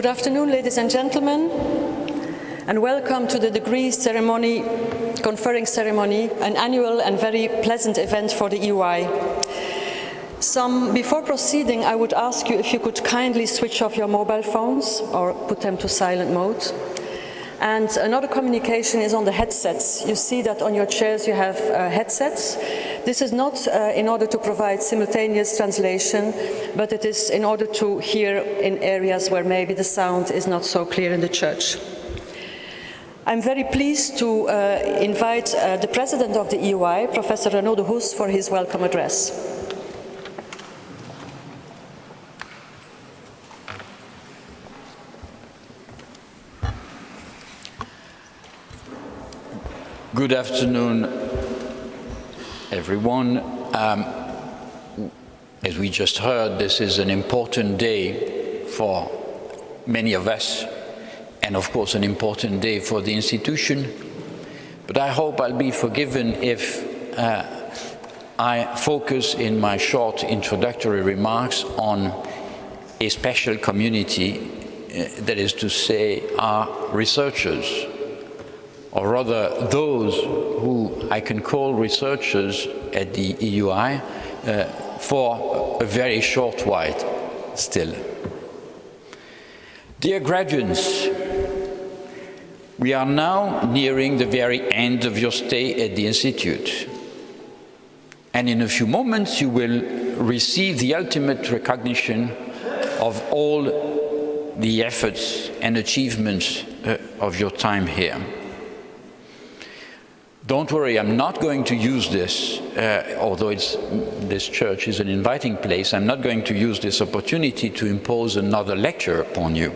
Good afternoon, ladies and gentlemen, and welcome to the Degree Conferring Ceremony, an annual and very pleasant event for the EUI. Before proceeding, I would ask you if you could kindly switch off your mobile phones or put them to silent mode. And another communication is on the headsets. You see that on your chairs you have headsets. This is not in order to provide simultaneous translation, but it is in order to hear in areas where maybe the sound is not so clear in the church. I'm very pleased to invite the President of the EUI, Professor Renaud de Hoes, for his welcome address. Good afternoon, everyone. As we just heard, this is an important day for many of us, and of course an important day for the institution. But I hope I'll be forgiven if I focus in my short introductory remarks on a special community, that is to say, our researchers, or rather those who I can call researchers at the EUI for a very short while still. Dear graduates, we are now nearing the very end of your stay at the Institute. And in a few moments you will receive the ultimate recognition of all the efforts and achievements of your time here. Don't worry, I'm not going to use this, although this church is an inviting place, I'm not going to use this opportunity to impose another lecture upon you.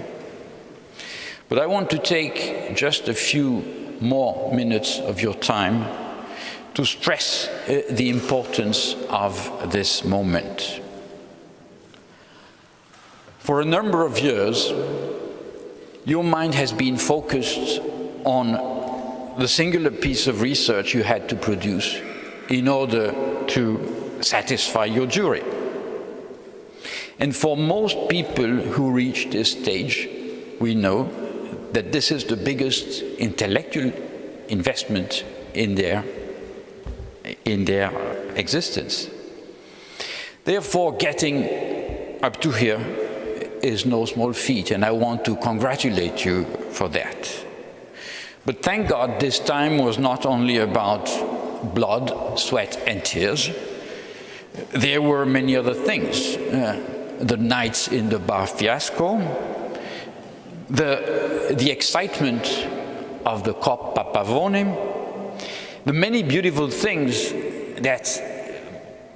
But I want to take just a few more minutes of your time to stress the importance of this moment. For a number of years, your mind has been focused on the singular piece of research you had to produce in order to satisfy your jury. And for most people who reach this stage, we know that this is the biggest intellectual investment in their existence. Therefore, getting up to here is no small feat, and I want to congratulate you for that. But thank God this time was not only about blood, sweat and tears. There were many other things. The nights in the bar fiasco, the excitement of the Cop Papavone, the many beautiful things that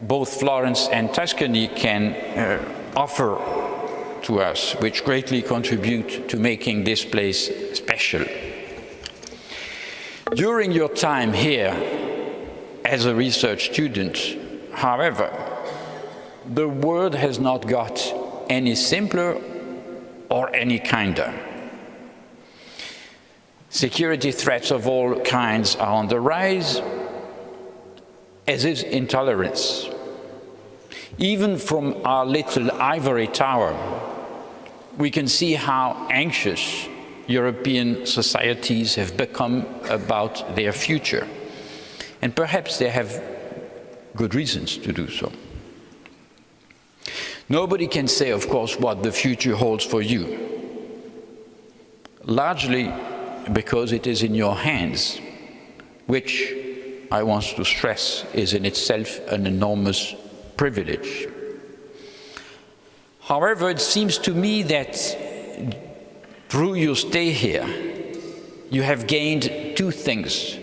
both Florence and Tuscany can offer to us, which greatly contribute to making this place special. During your time here as a research student, however, the world has not got any simpler or any kinder. Security threats of all kinds are on the rise, as is intolerance. Even from our little ivory tower, we can see how anxious European societies have become about their future. And perhaps they have good reasons to do so. Nobody can say, of course, what the future holds for you, largely because it is in your hands, which I want to stress is in itself an enormous privilege. However, it seems to me that through your stay here, you have gained two things,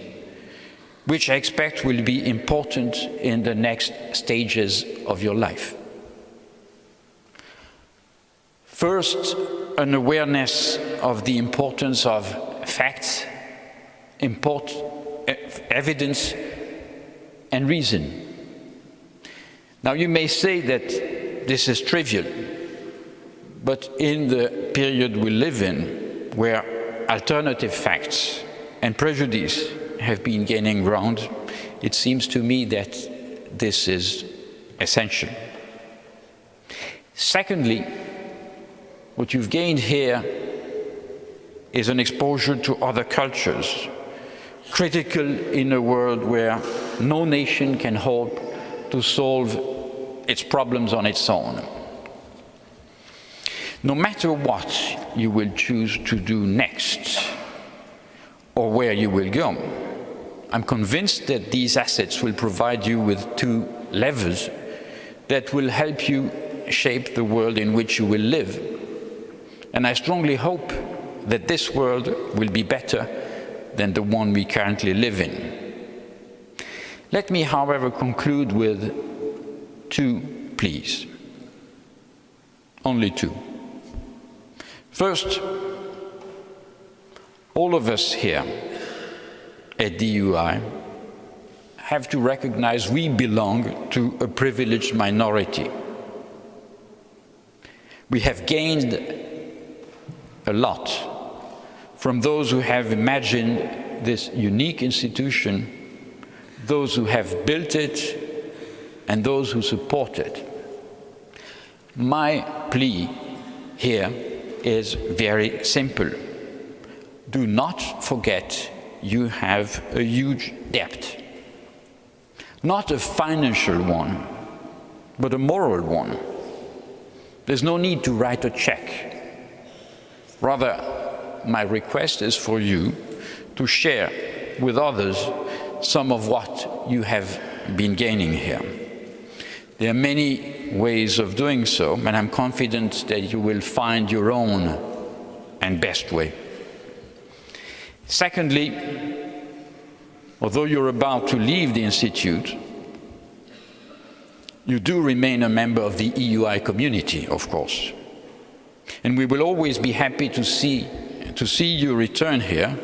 which I expect will be important in the next stages of your life. First, an awareness of the importance of facts, evidence, and reason. Now, you may say that this is trivial, but in the period we live in, where alternative facts and prejudice have been gaining ground, it seems to me that this is essential. Secondly, What you've gained here is an exposure to other cultures, critical in a world where no nation can hope to solve its problems on its own. No matter what you will choose to do next, or where you will go, I'm convinced that these assets will provide you with two levers that will help you shape the world in which you will live. And I strongly hope that this world will be better than the one we currently live in. Let me, however, conclude with two pleas. Only two. First, all of us here at the EUI have to recognize we belong to a privileged minority. We have gained a lot from those who have imagined this unique institution, those who have built it, and those who support it. My plea here is very simple. Do not forget you have a huge debt. Not a financial one, but a moral one. There's no need to write a check. Rather, my request is for you to share with others some of what you have been gaining here. There are many ways of doing so, and I'm confident that you will find your own and best way. Secondly, although you're about to leave the Institute, you do remain a member of the EUI community, of course. And we will always be happy to see you return here,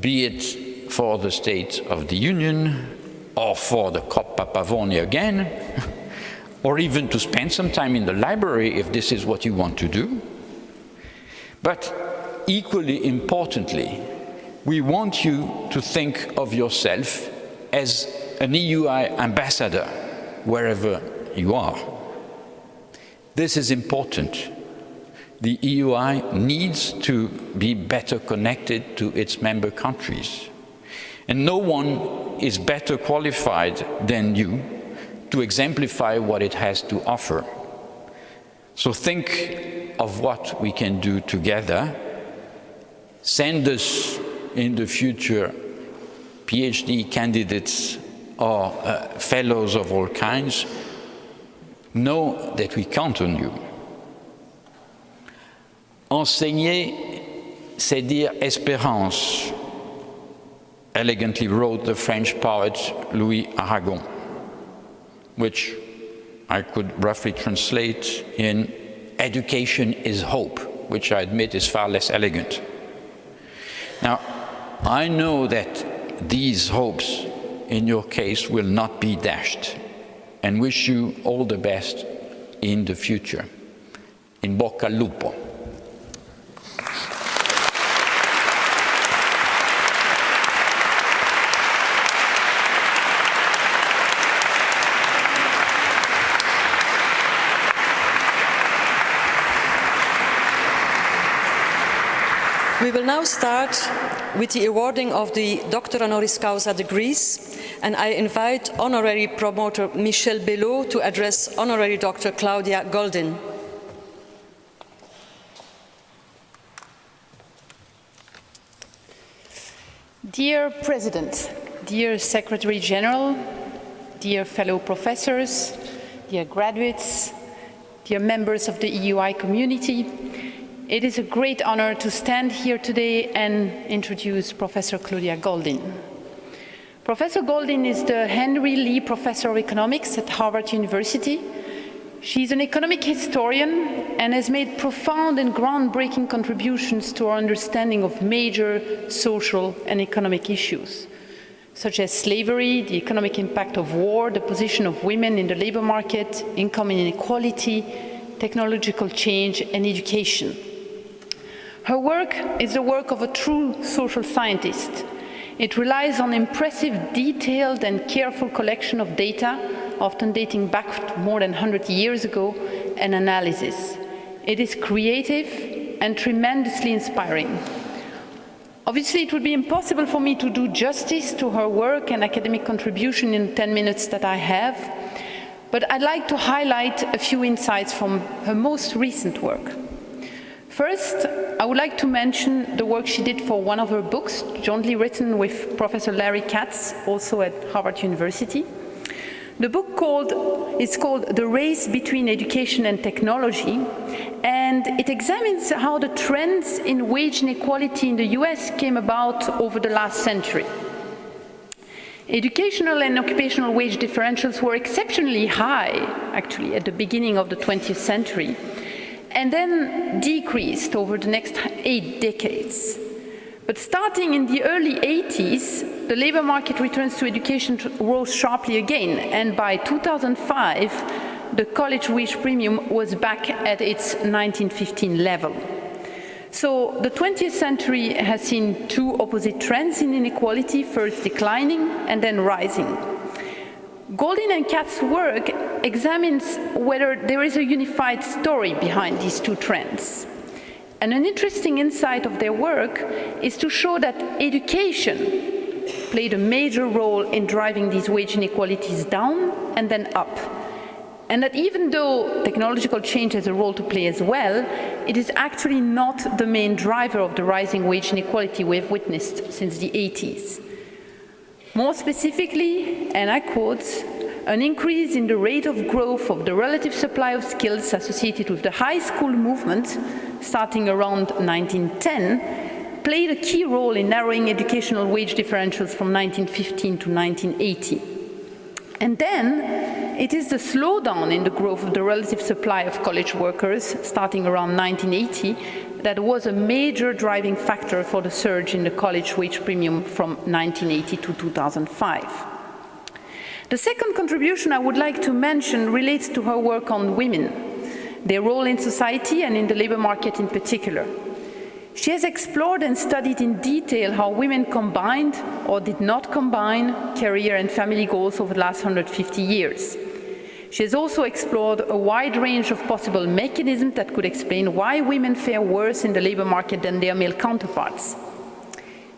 be it for the State of the Union, or for the Coppa Pavone again, or even to spend some time in the library if this is what you want to do. But equally importantly, we want you to think of yourself as an EUI ambassador wherever you are. This is important. The EUI needs to be better connected to its member countries. And no one is better qualified than you to exemplify what it has to offer. So think of what we can do together. Send us in the future Ph.D. candidates or fellows of all kinds. Know that we count on you. Enseigner, c'est dire espérance, elegantly wrote the French poet Louis Aragon, which I could roughly translate in education is hope, which I admit is far less elegant. Now, I know that these hopes in your case will not be dashed, and wish you all the best in the future. In bocca al lupo. We will now start with the awarding of the Doctor Honoris Causa degrees, and I invite Honorary Promoter Michel Belot to address Honorary Dr. Claudia Goldin. Dear President, dear Secretary General, dear fellow professors, dear graduates, dear members of the EUI community, it is a great honor to stand here today and introduce Professor Claudia Goldin. Professor Goldin is the Henry Lee Professor of Economics at Harvard University. She's an economic historian and has made profound and groundbreaking contributions to our understanding of major social and economic issues, such as slavery, the economic impact of war, the position of women in the labor market, income inequality, technological change, and education. Her work is the work of a true social scientist. It relies on impressive, detailed, and careful collection of data, often dating back more than 100 years ago, and analysis. It is creative and tremendously inspiring. Obviously, it would be impossible for me to do justice to her work and academic contribution in the 10 minutes that I have, but I'd like to highlight a few insights from her most recent work. First, I would like to mention the work she did for one of her books, jointly written with Professor Larry Katz, also at Harvard University. The book is called The Race Between Education and Technology, and it examines how the trends in wage inequality in the US came about over the last century. Educational and occupational wage differentials were exceptionally high, actually, at the beginning of the 20th century, and then decreased over the next 8 decades. But starting in the early 80s, the labor market returns to education rose sharply again, and by 2005, the college wage premium was back at its 1915 level. So the 20th century has seen two opposite trends in inequality, first declining and then rising. Goldin and Katz's work examines whether there is a unified story behind these two trends. And an interesting insight of their work is to show that education played a major role in driving these wage inequalities down and then up. And that even though technological change has a role to play as well, it is actually not the main driver of the rising wage inequality we have witnessed since the 80s. More specifically, and I quote, an increase in the rate of growth of the relative supply of skills associated with the high school movement, starting around 1910, played a key role in narrowing educational wage differentials from 1915 to 1980. And then it is the slowdown in the growth of the relative supply of college workers, starting around 1980, that was a major driving factor for the surge in the college wage premium from 1980 to 2005. The second contribution I would like to mention relates to her work on women, their role in society and in the labor market in particular. She has explored and studied in detail how women combined or did not combine career and family goals over the last 150 years. She has also explored a wide range of possible mechanisms that could explain why women fare worse in the labor market than their male counterparts.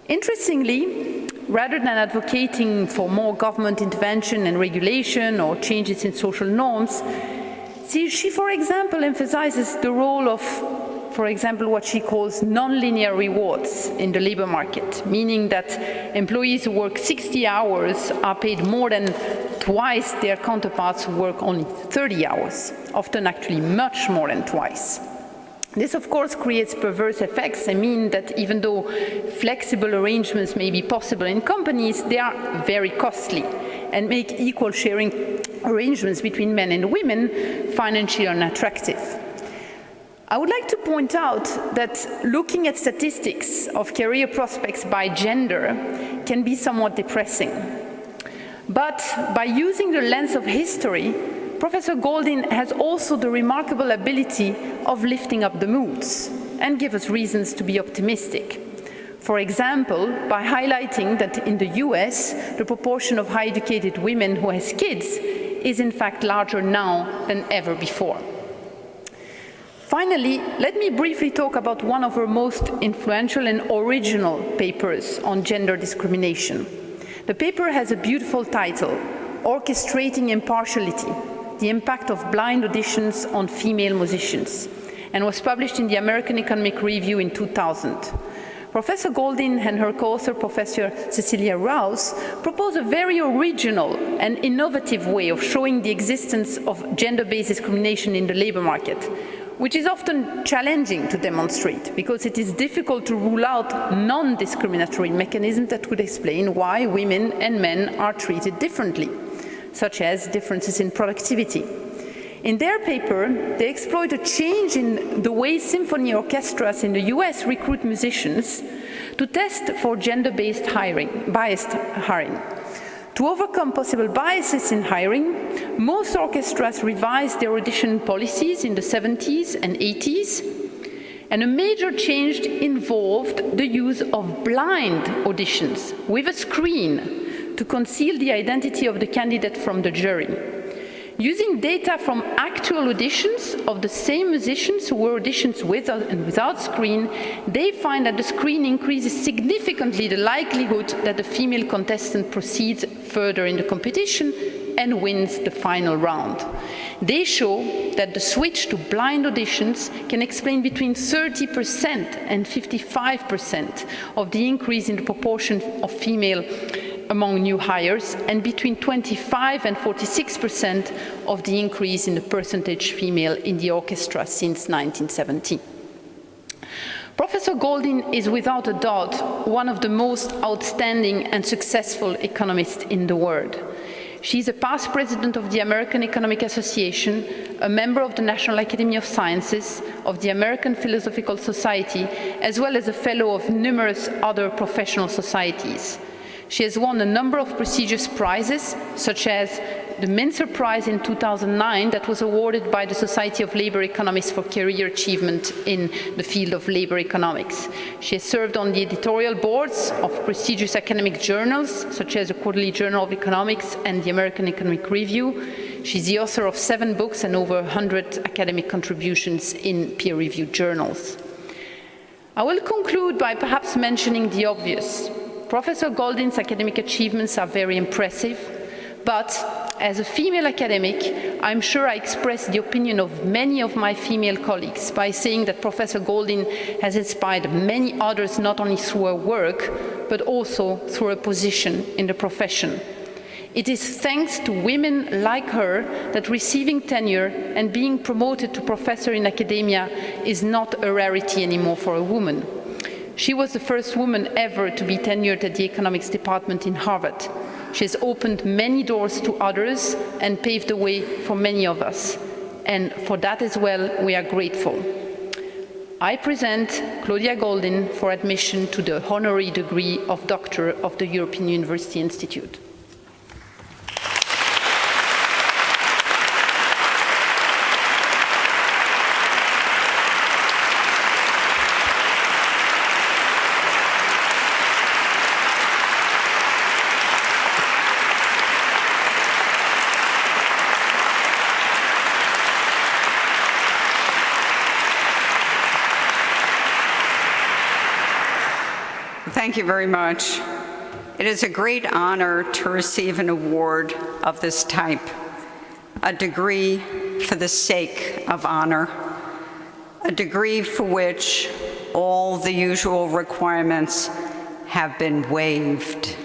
Interestingly, rather than advocating for more government intervention and regulation or changes in social norms, she, for example, emphasizes the role of, for example, what she calls non-linear rewards in the labor market, meaning that employees who work 60 hours are paid more than twice their counterparts who work only 30 hours, often actually much more than twice. This, of course, creates perverse effects and mean that even though flexible arrangements may be possible in companies, they are very costly and make equal sharing arrangements between men and women financially unattractive. I would like to point out that looking at statistics of career prospects by gender can be somewhat depressing. But by using the lens of history, Professor Goldin has also the remarkable ability of lifting up the moods and give us reasons to be optimistic. For example, by highlighting that in the US, the proportion of high-educated women who has kids is in fact larger now than ever before. Finally, let me briefly talk about one of her most influential and original papers on gender discrimination. The paper has a beautiful title, Orchestrating Impartiality, the Impact of Blind Auditions on Female Musicians, and was published in the American Economic Review in 2000. Professor Goldin and her co-author, Professor Cecilia Rouse, propose a very original and innovative way of showing the existence of gender-based discrimination in the labor market, which is often challenging to demonstrate because it is difficult to rule out non-discriminatory mechanisms that would explain why women and men are treated differently, such as differences in productivity. In their paper, they exploit a change in the way symphony orchestras in the US recruit musicians to test for gender-based biased hiring. To overcome possible biases in hiring, most orchestras revised their audition policies in the 70s and 80s, and a major change involved the use of blind auditions with a screen to conceal the identity of the candidate from the jury. Using data from actual auditions of the same musicians who were auditioned with and without screen, they find that the screen increases significantly the likelihood that the female contestant proceeds further in the competition and wins the final round. They show that the switch to blind auditions can explain between 30% and 55% of the increase in the proportion of female among new hires, and between 25 and 46% of the increase in the percentage female in the orchestra since 1970. Professor Goldin is without a doubt one of the most outstanding and successful economists in the world. She's a past president of the American Economic Association, a member of the National Academy of Sciences, of the American Philosophical Society, as well as a fellow of numerous other professional societies. She has won a number of prestigious prizes, such as the Mincer Prize in 2009 that was awarded by the Society of Labor Economists for career achievement in the field of labor economics. She has served on the editorial boards of prestigious academic journals, such as the Quarterly Journal of Economics and the American Economic Review. She's the author of 7 books and over 100 academic contributions in peer-reviewed journals. I will conclude by perhaps mentioning the obvious. Professor Goldin's academic achievements are very impressive, but as a female academic, I'm sure I express the opinion of many of my female colleagues by saying that Professor Goldin has inspired many others not only through her work, but also through her position in the profession. It is thanks to women like her that receiving tenure and being promoted to professor in academia is not a rarity anymore for a woman. She was the first woman ever to be tenured at the economics department in Harvard. She has opened many doors to others and paved the way for many of us. And for that as well, we are grateful. I present Claudia Goldin for admission to the honorary degree of Doctor of the European University Institute. Thank you very much. It is a great honor to receive an award of this type, a degree for the sake of honor, a degree for which all the usual requirements have been waived.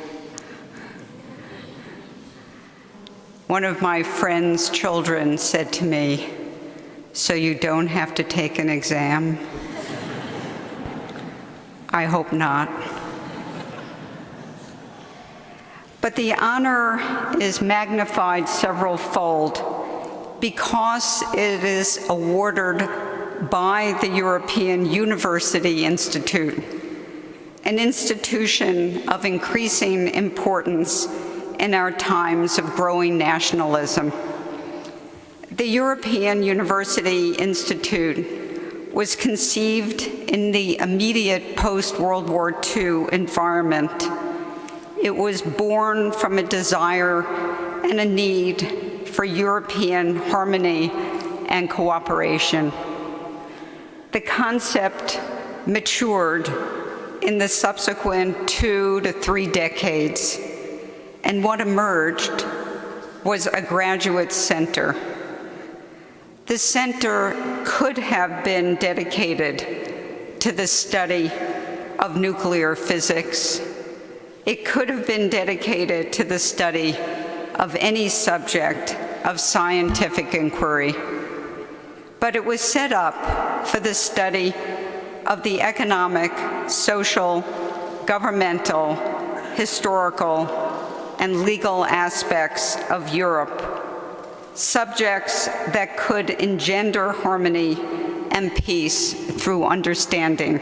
One of my friend's children said to me, "So you don't have to take an exam?" I hope not. But the honor is magnified several-fold because it is awarded by the European University Institute, an institution of increasing importance in our times of growing nationalism. The European University Institute was conceived in the immediate post-World War II environment. It was born from a desire and a need for European harmony and cooperation. The concept matured in the subsequent 2 to 3 decades, and what emerged was a graduate center. The center could have been dedicated to the study of nuclear physics. It could have been dedicated to the study of any subject of scientific inquiry, but it was set up for the study of the economic, social, governmental, historical, and legal aspects of Europe, subjects that could engender harmony and peace through understanding.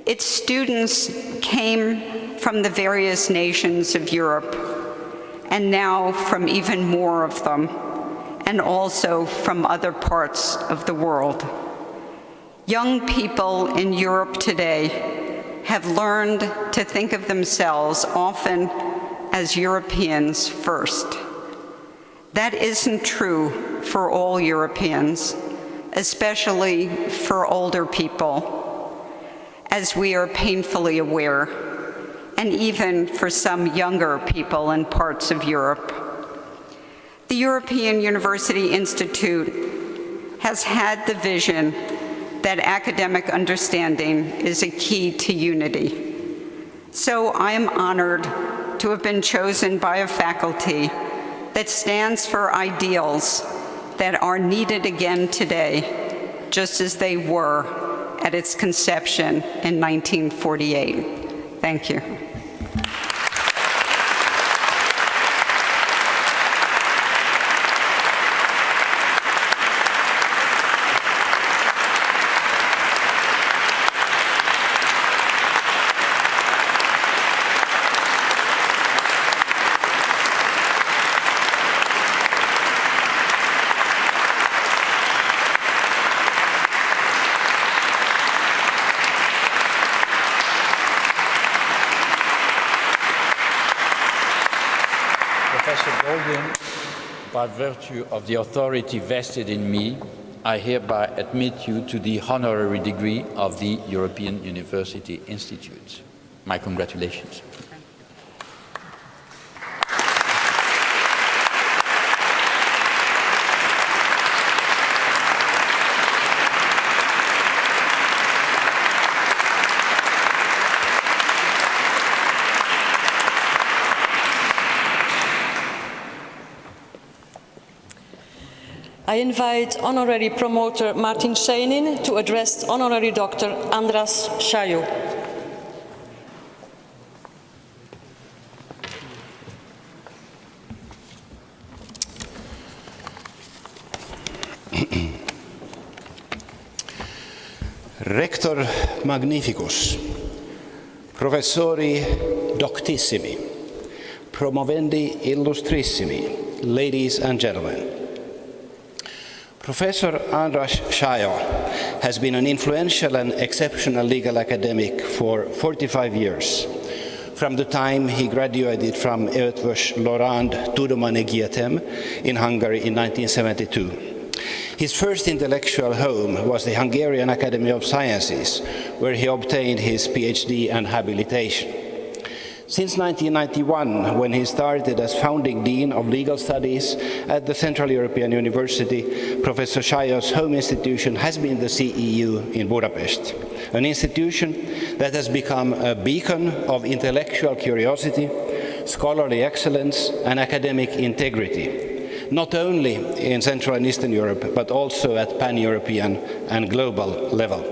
Its students came from the various nations of Europe, and now from even more of them, and also from other parts of the world. Young people in Europe today have learned to think of themselves often as Europeans first. That isn't true for all Europeans, especially for older people, as we are painfully aware, and even for some younger people in parts of Europe. The European University Institute has had the vision that academic understanding is a key to unity. So I am honored to have been chosen by a faculty that stands for ideals that are needed again today, just as they were at its conception in 1948. Thank you. By virtue of the authority vested in me, I hereby admit you to the honorary degree of the European University Institute. My congratulations. I invite Honorary Promoter Martin Scheinin to address Honorary Dr. Andras Shia. Rector Magnificus, Professori Doctissimi, Promovendi Illustrissimi, ladies and gentlemen. Professor Andras Shia has been an influential and exceptional legal academic for 45 years, from the time he graduated from Eötvös Loránd Tudományegyetem in Hungary in 1972. His first intellectual home was the Hungarian Academy of Sciences, where he obtained his Ph.D. and habilitation. Since 1991, when he started as founding Dean of Legal Studies at the Central European University, Professor Shia's home institution has been the CEU in Budapest, an institution that has become a beacon of intellectual curiosity, scholarly excellence, and academic integrity, not only in Central and Eastern Europe, but also at pan-European and global level.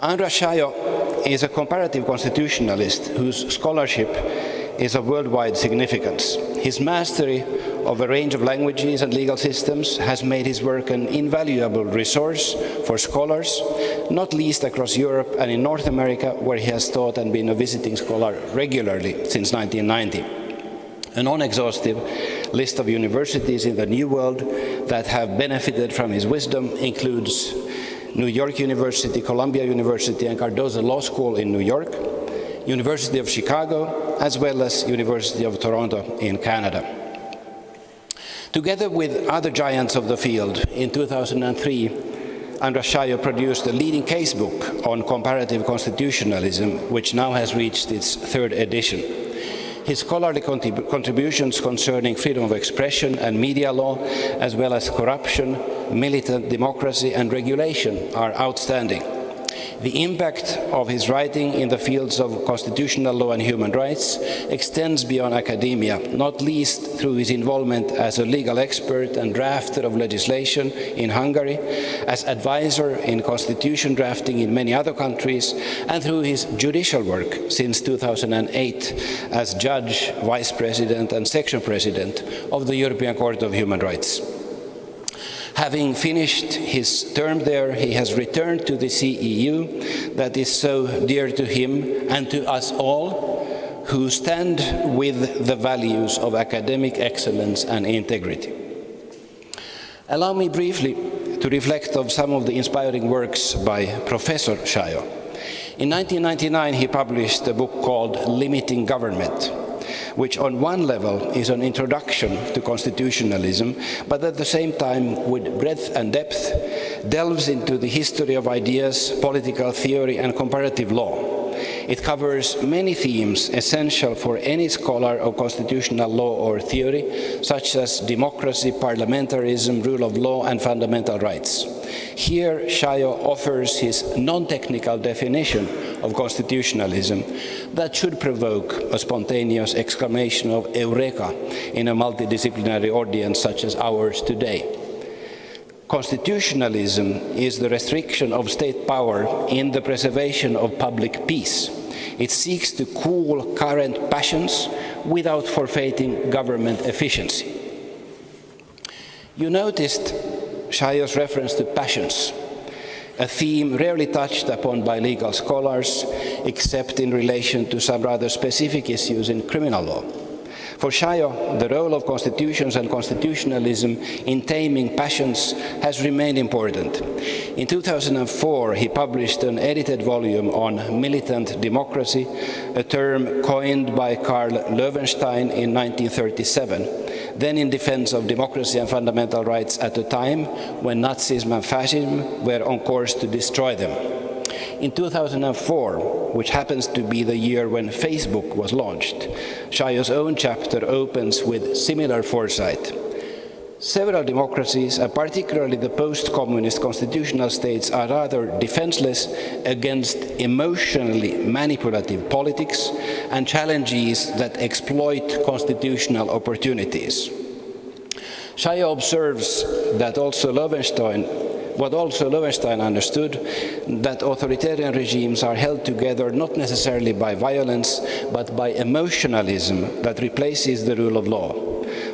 Andras Shia is a comparative constitutionalist whose scholarship is of worldwide significance. His mastery of a range of languages and legal systems has made his work an invaluable resource for scholars, not least across Europe and in North America, where he has taught and been a visiting scholar regularly since 1990. A non-exhaustive list of universities in the New World that have benefited from his wisdom includes New York University, Columbia University, and Cardozo Law School in New York, University of Chicago, as well as University of Toronto in Canada. Together with other giants of the field, in 2003, Andras Shia produced a leading casebook on comparative constitutionalism, which now has reached its third edition. His scholarly contributions concerning freedom of expression and media law, as well as corruption, militant democracy, and regulation are outstanding. The impact of his writing in the fields of constitutional law and human rights extends beyond academia, not least through his involvement as a legal expert and drafter of legislation in Hungary, as advisor in constitution drafting in many other countries, and through his judicial work since 2008 as judge, vice president, and section president of the European Court of Human Rights. Having finished his term there, he has returned to the CEU that is so dear to him and to us all who stand with the values of academic excellence and integrity. Allow me briefly to reflect on some of the inspiring works by Professor Shia. In 1999, he published a book called Limiting Government, which on one level is an introduction to constitutionalism, but at the same time, with breadth and depth, delves into the history of ideas, political theory, and comparative law. It covers many themes essential for any scholar of constitutional law or theory, such as democracy, parliamentarism, rule of law, and fundamental rights. Here, Shia offers his non-technical definition of constitutionalism that should provoke a spontaneous exclamation of Eureka in a multidisciplinary audience such as ours today. Constitutionalism is the restriction of state power in the preservation of public peace. It seeks to cool current passions without forfeiting government efficiency. You noticed Shia's reference to passions, a theme rarely touched upon by legal scholars, except in relation to some rather specific issues in criminal law. For Shia, the role of constitutions and constitutionalism in taming passions has remained important. In 2004, he published an edited volume on militant democracy, a term coined by Karl Löwenstein in 1937, then in defense of democracy and fundamental rights at a time when Nazism and fascism were on course to destroy them. In 2004, which happens to be the year when Facebook was launched, Shia's own chapter opens with similar foresight. Several democracies, and particularly the post-communist constitutional states, are rather defenseless against emotionally manipulative politics and challenges that exploit constitutional opportunities. Shia observes that what also Löwenstein understood, that authoritarian regimes are held together not necessarily by violence, but by emotionalism that replaces the rule of law.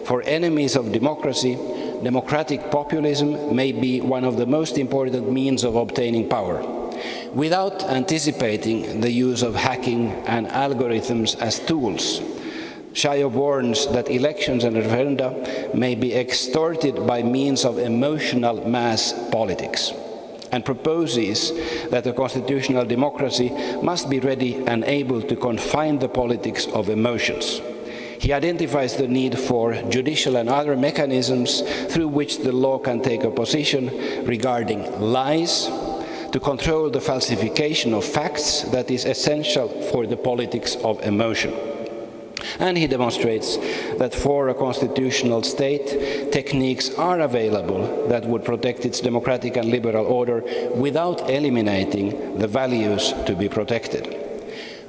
For enemies of democracy, democratic populism may be one of the most important means of obtaining power. Without anticipating the use of hacking and algorithms as tools, Shia warns that elections and referenda may be extorted by means of emotional mass politics, and proposes that a constitutional democracy must be ready and able to confine the politics of emotions. He identifies the need for judicial and other mechanisms through which the law can take a position regarding lies, to control the falsification of facts that is essential for the politics of emotion. And he demonstrates that for a constitutional state, techniques are available that would protect its democratic and liberal order without eliminating the values to be protected.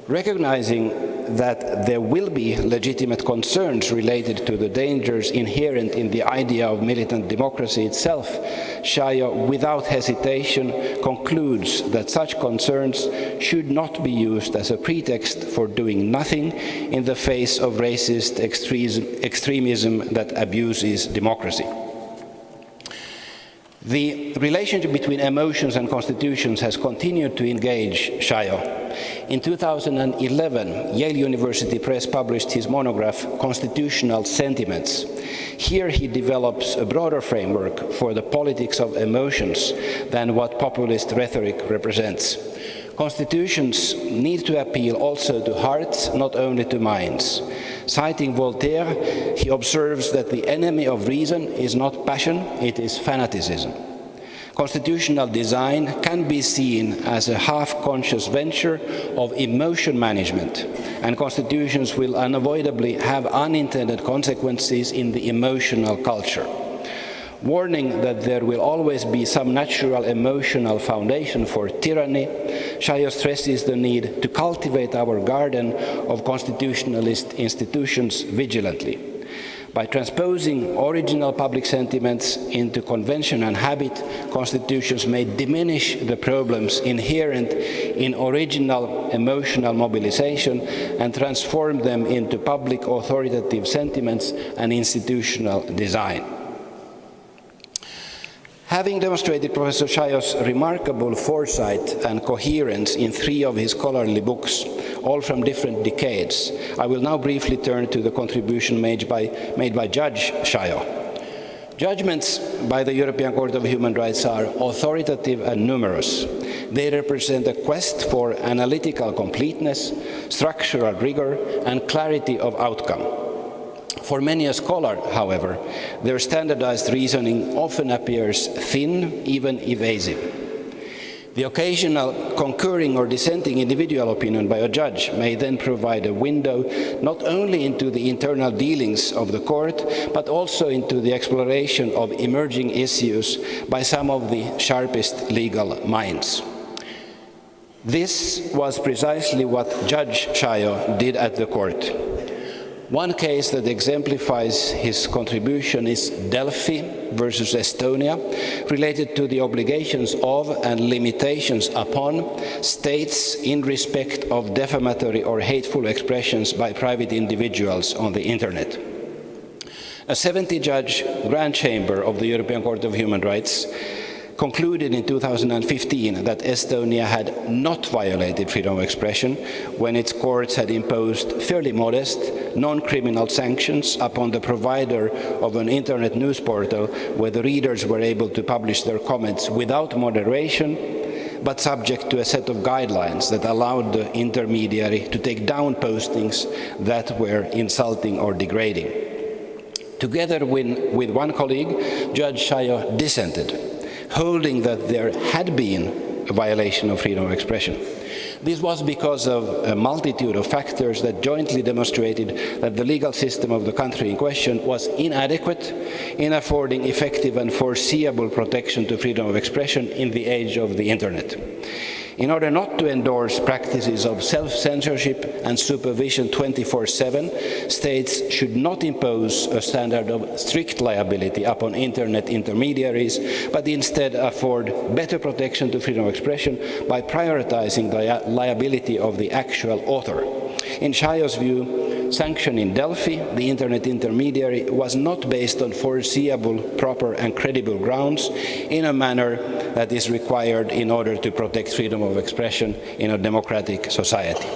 Recognizing that there will be legitimate concerns related to the dangers inherent in the idea of militant democracy itself, Shia, without hesitation, concludes that such concerns should not be used as a pretext for doing nothing in the face of racist extremism that abuses democracy. The relationship between emotions and constitutions has continued to engage Shia. In 2011, Yale University Press published his monograph, Constitutional Sentiments. Here he develops a broader framework for the politics of emotions than what populist rhetoric represents. Constitutions need to appeal also to hearts, not only to minds. Citing Voltaire, he observes that the enemy of reason is not passion, it is fanaticism. Constitutional design can be seen as a half-conscious venture of emotion management, and constitutions will unavoidably have unintended consequences in the emotional culture. Warning that there will always be some natural emotional foundation for tyranny, Shia stresses the need to cultivate our garden of constitutionalist institutions vigilantly. By transposing original public sentiments into convention and habit, constitutions may diminish the problems inherent in original emotional mobilization and transform them into public authoritative sentiments and institutional design. Having demonstrated Professor Shia's remarkable foresight and coherence in 3 of his scholarly books, all from different decades, I will now briefly turn to the contribution made by Judge Shia. Judgments by the European Court of Human Rights are authoritative and numerous. They represent a quest for analytical completeness, structural rigor, and clarity of outcome. For many a scholar, however, their standardized reasoning often appears thin, even evasive. The occasional concurring or dissenting individual opinion by a judge may then provide a window not only into the internal dealings of the court, but also into the exploration of emerging issues by some of the sharpest legal minds. This was precisely what Judge Shia did at the court. One case that exemplifies his contribution is Delphine versus Estonia, related to the obligations of and limitations upon states in respect of defamatory or hateful expressions by private individuals on the internet. A 70-judge Grand Chamber of the European Court of Human Rights concluded in 2015 that Estonia had not violated freedom of expression when its courts had imposed fairly modest, non-criminal sanctions upon the provider of an internet news portal where the readers were able to publish their comments without moderation, but subject to a set of guidelines that allowed the intermediary to take down postings that were insulting or degrading. Together with one colleague, Judge Shia dissented, holding that there had been a violation of freedom of expression. This was because of a multitude of factors that jointly demonstrated that the legal system of the country in question was inadequate in affording effective and foreseeable protection to freedom of expression in the age of the internet. In order not to endorse practices of self-censorship and supervision 24/7, states should not impose a standard of strict liability upon internet intermediaries, but instead afford better protection to freedom of expression by prioritizing the liability of the actual author. In Shia's view, sanction in Delphi, the internet intermediary, was not based on foreseeable, proper and credible grounds in a manner that is required in order to protect freedom of expression in a democratic society.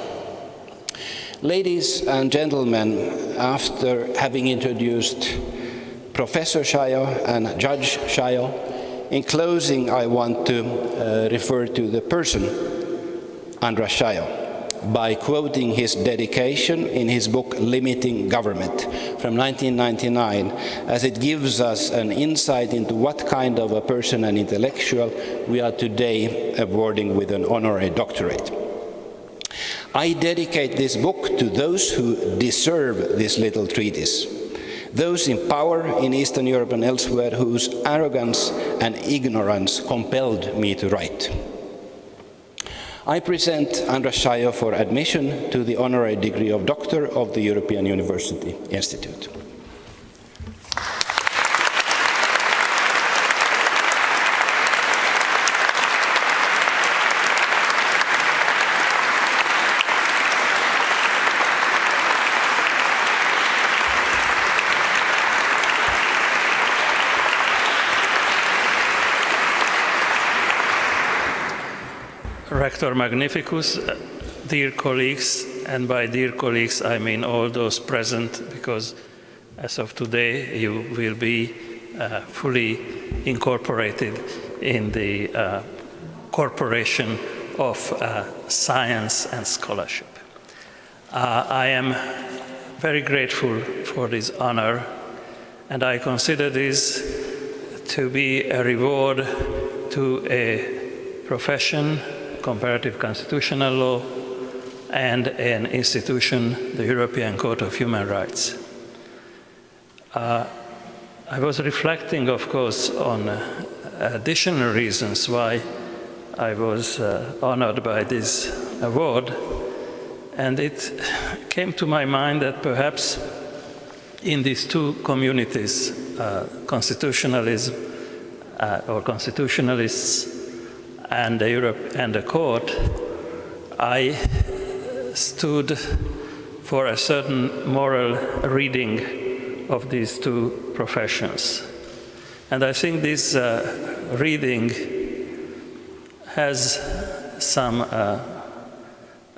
Ladies and gentlemen, after having introduced Professor Shia and Judge Shia, in closing I want to refer to the person, Andras Shia, by quoting his dedication in his book Limiting Government from 1999, as it gives us an insight into what kind of a person and intellectual we are today awarding with an honorary doctorate. I dedicate this book to those who deserve this little treatise, those in power in Eastern Europe and elsewhere whose arrogance and ignorance compelled me to write. I present Andras Shia for admission to the honorary degree of Doctor of the European University Institute. Rector Magnificus, dear colleagues, and by dear colleagues I mean all those present, because as of today you will be fully incorporated in the corporation of science and scholarship. I am very grateful for this honor, and I consider this to be a reward to a profession, comparative constitutional law, and an institution, the European Court of Human Rights. I was reflecting, of course, on additional reasons why I was honored by this award, and it came to my mind that perhaps in these two communities, constitutionalism or constitutionalists and the Europe and the court, I stood for a certain moral reading of these two professions. And I think this reading has some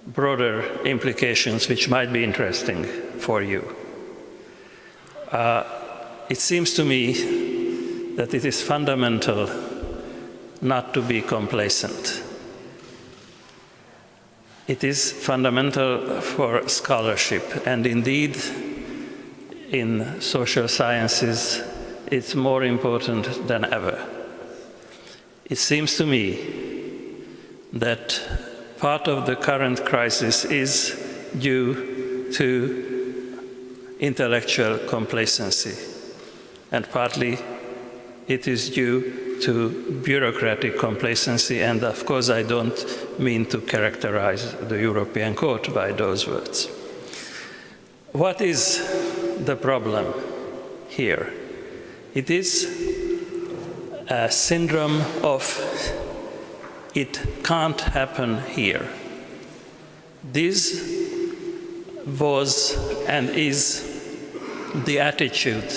broader implications which might be interesting for you. It seems to me that it is fundamental not to be complacent, It is fundamental for scholarship, and indeed, in social sciences, it's more important than ever. It seems to me that part of the current crisis is due to intellectual complacency, and partly it is due to bureaucratic complacency, and of course I don't mean to characterize the European Court by those words. What is the problem here? It is a syndrome of it can't happen here. This was and is the attitude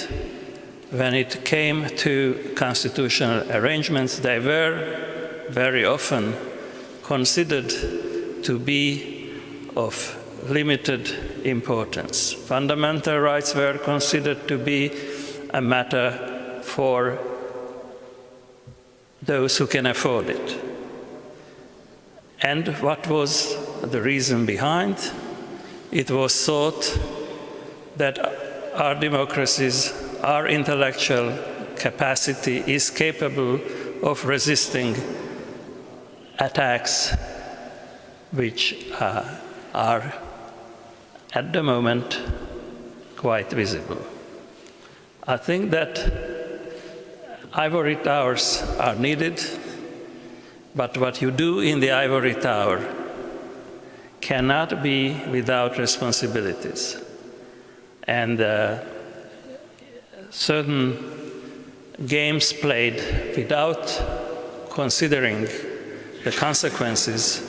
when it came to constitutional arrangements. They were very often considered to be of limited importance. Fundamental rights were considered to be a matter for those who can afford it. And what was the reason behind? It was thought that our democracies, our intellectual capacity is capable of resisting attacks which are at the moment quite visible. I think that ivory towers are needed, but what you do in the ivory tower cannot be without responsibilities. And certain games played without considering the consequences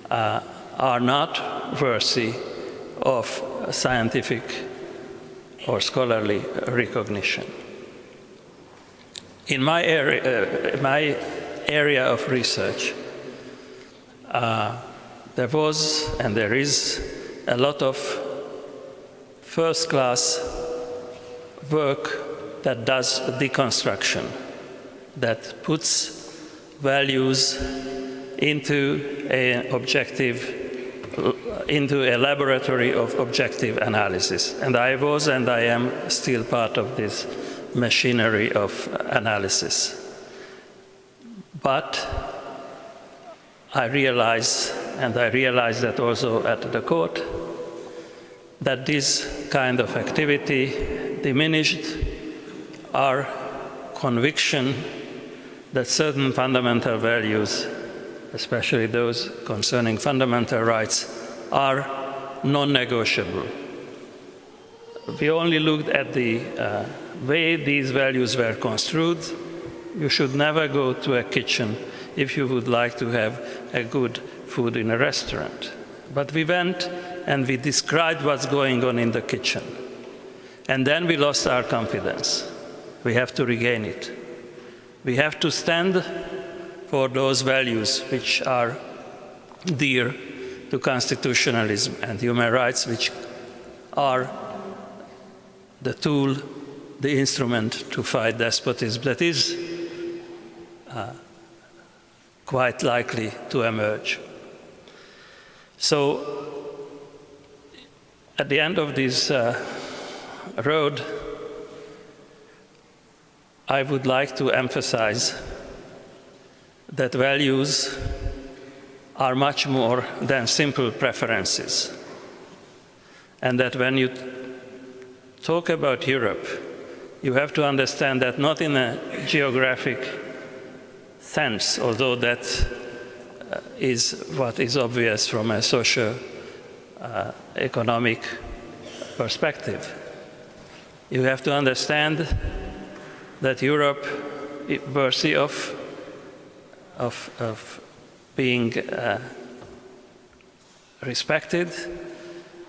are not worthy of scientific or scholarly recognition. In my area of research, there was and there is a lot of first-class work that does deconstruction, that puts values into a laboratory of objective analysis. And I was and I am still part of this machinery of analysis. But I realize, and I realize that also at the court, that this kind of activity diminished our conviction that certain fundamental values, especially those concerning fundamental rights, are non-negotiable. We only looked at the way these values were construed. You should never go to a kitchen if you would like to have a good food in a restaurant. But we went and we described what's going on in the kitchen. And then we lost our confidence. We have to regain it. We have to stand for those values which are dear to constitutionalism and human rights, which are the tool, the instrument to fight despotism that is quite likely to emerge. So, at the end of this road, I would like to emphasize that values are much more than simple preferences. And that when you talk about Europe, you have to understand that not in a geographic sense, although that is what is obvious from a socio-economic perspective. You have to understand that Europe, worthy of being respected,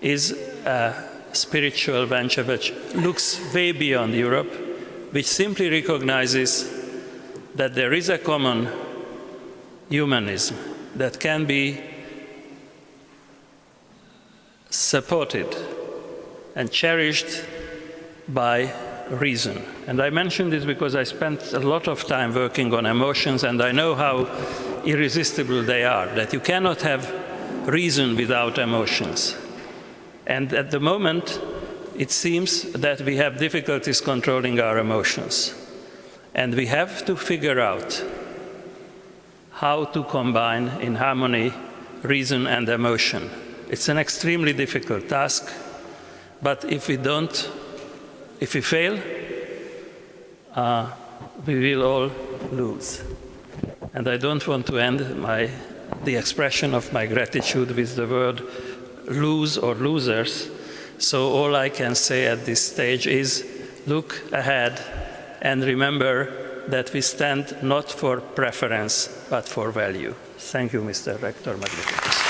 is a spiritual venture which looks way beyond Europe, which simply recognizes that there is a common humanism that can be supported and cherished by reason. And I mention this because I spent a lot of time working on emotions, and I know how irresistible they are, that you cannot have reason without emotions. And at the moment, it seems that we have difficulties controlling our emotions. And we have to figure out how to combine in harmony reason and emotion. It's an extremely difficult task, but if we fail, we will all lose. And I don't want to end the expression of my gratitude with the word lose or losers. So all I can say at this stage is look ahead and remember that we stand not for preference, but for value. Thank you, Mr. Rector Magnificus.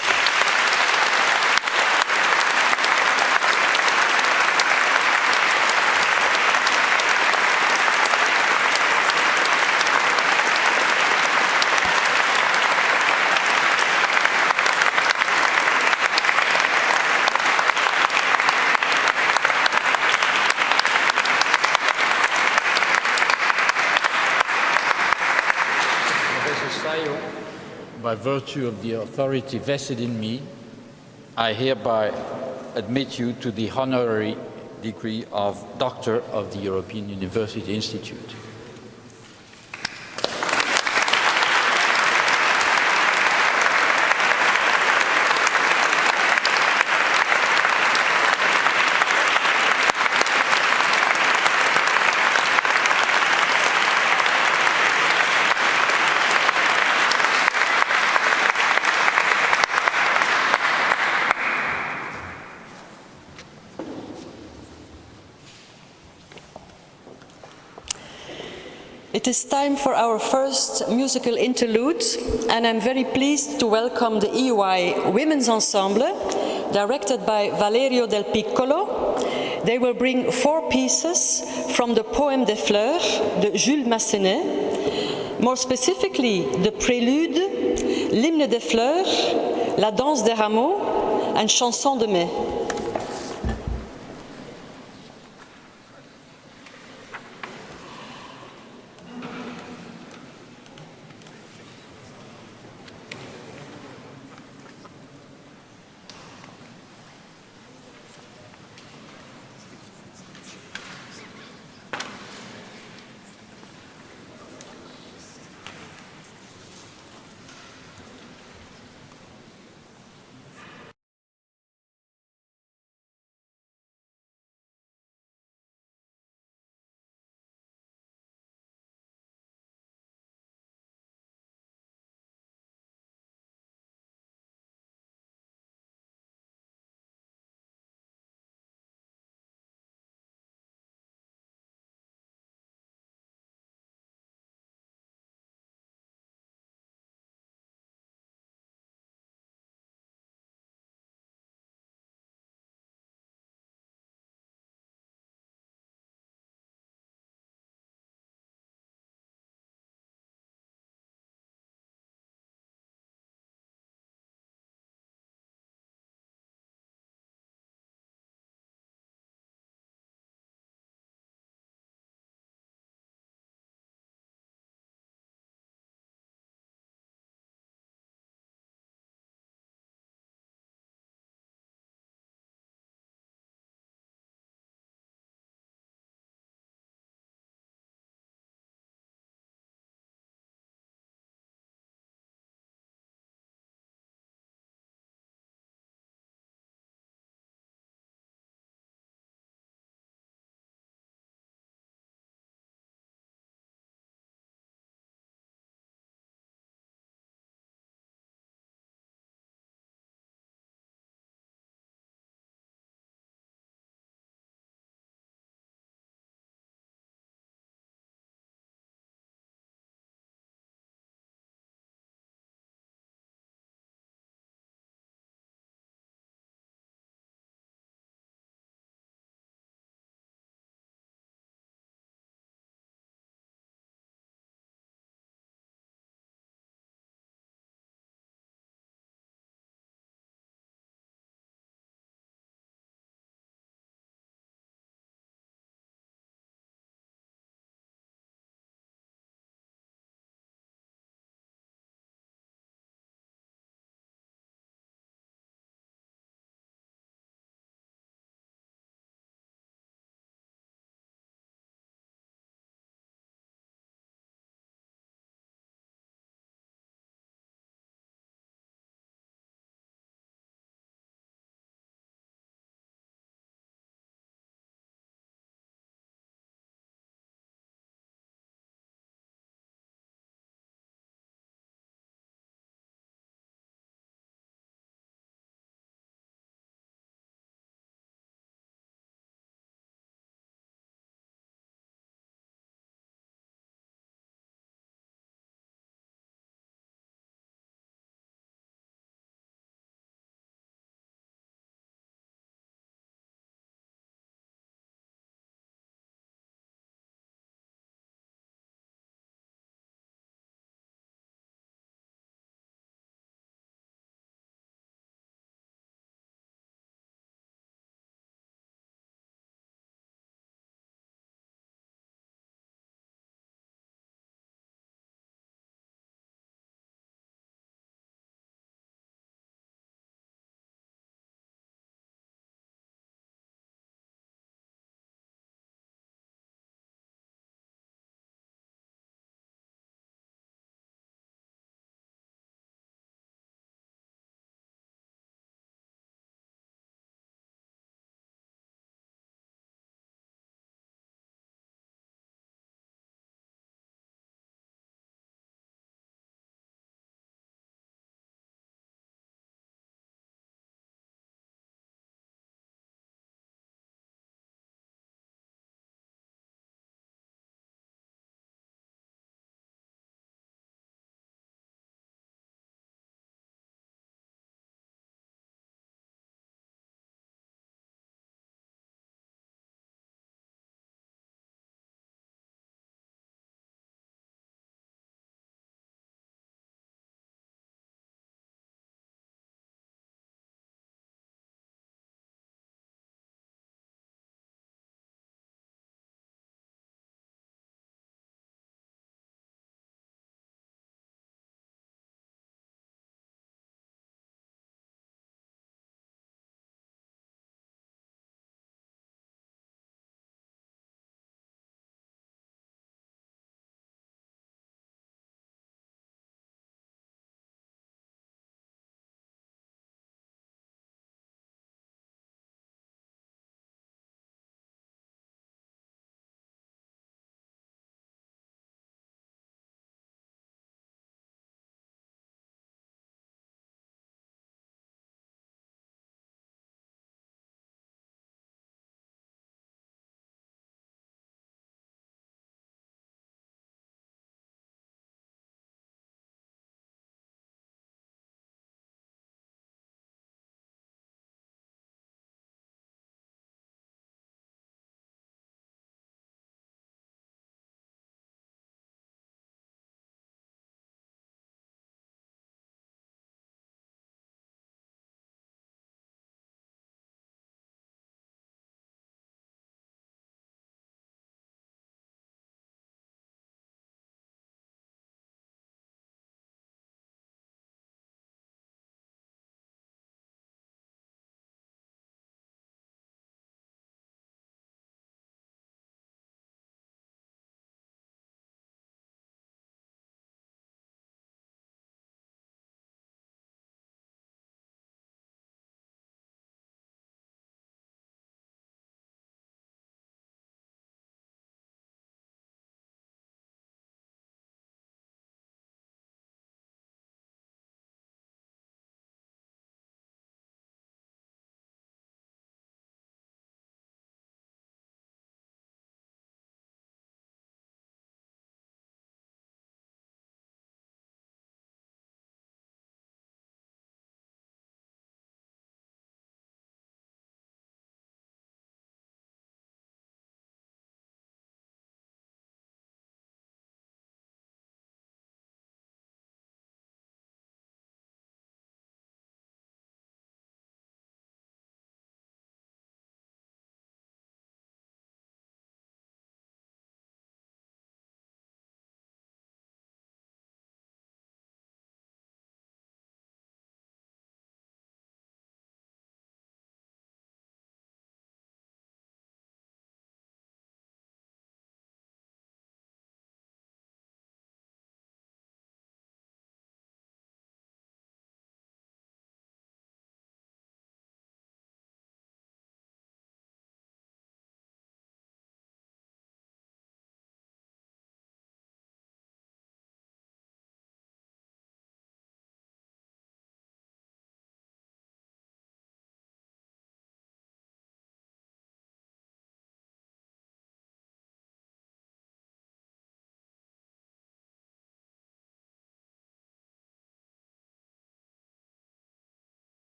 By virtue of the authority vested in me, I hereby admit you to the honorary degree of Doctor of the European University Institute. It is time for our first musical interlude, and I'm very pleased to welcome the EUI Women's Ensemble, directed by Valerio Del Piccolo. They will bring 4 pieces from the Poème des Fleurs de Jules Massenet, more specifically the Prélude, l'Hymne des Fleurs, la Danse des Rameaux, and Chanson de Mai.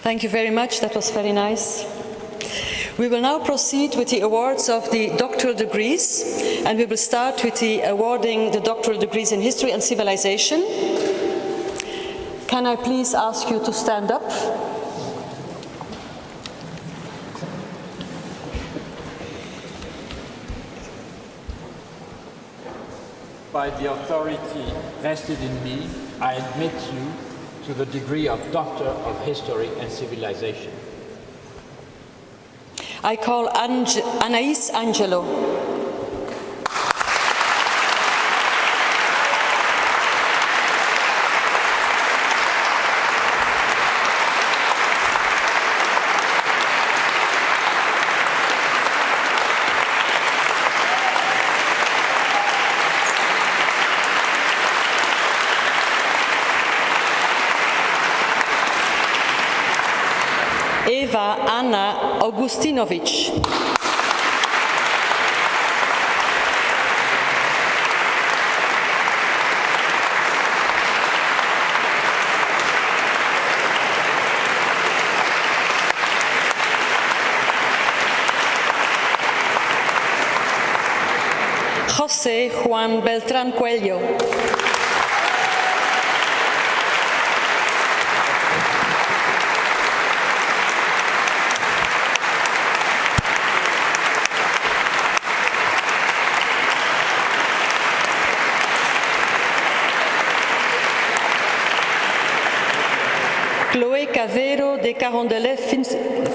Thank you very much. That was very nice. We will now proceed with the awards of the doctoral degrees, and we will start with the awarding the doctoral degrees in history and civilization. Can I please ask you to stand up? By the authority vested in me, I admit you to the degree of Doctor of History and Civilization. I call Anais Angelo. Eva Anna Augustinovic. José Juan Beltrán Cuello. Chloé Cavero de Carondelet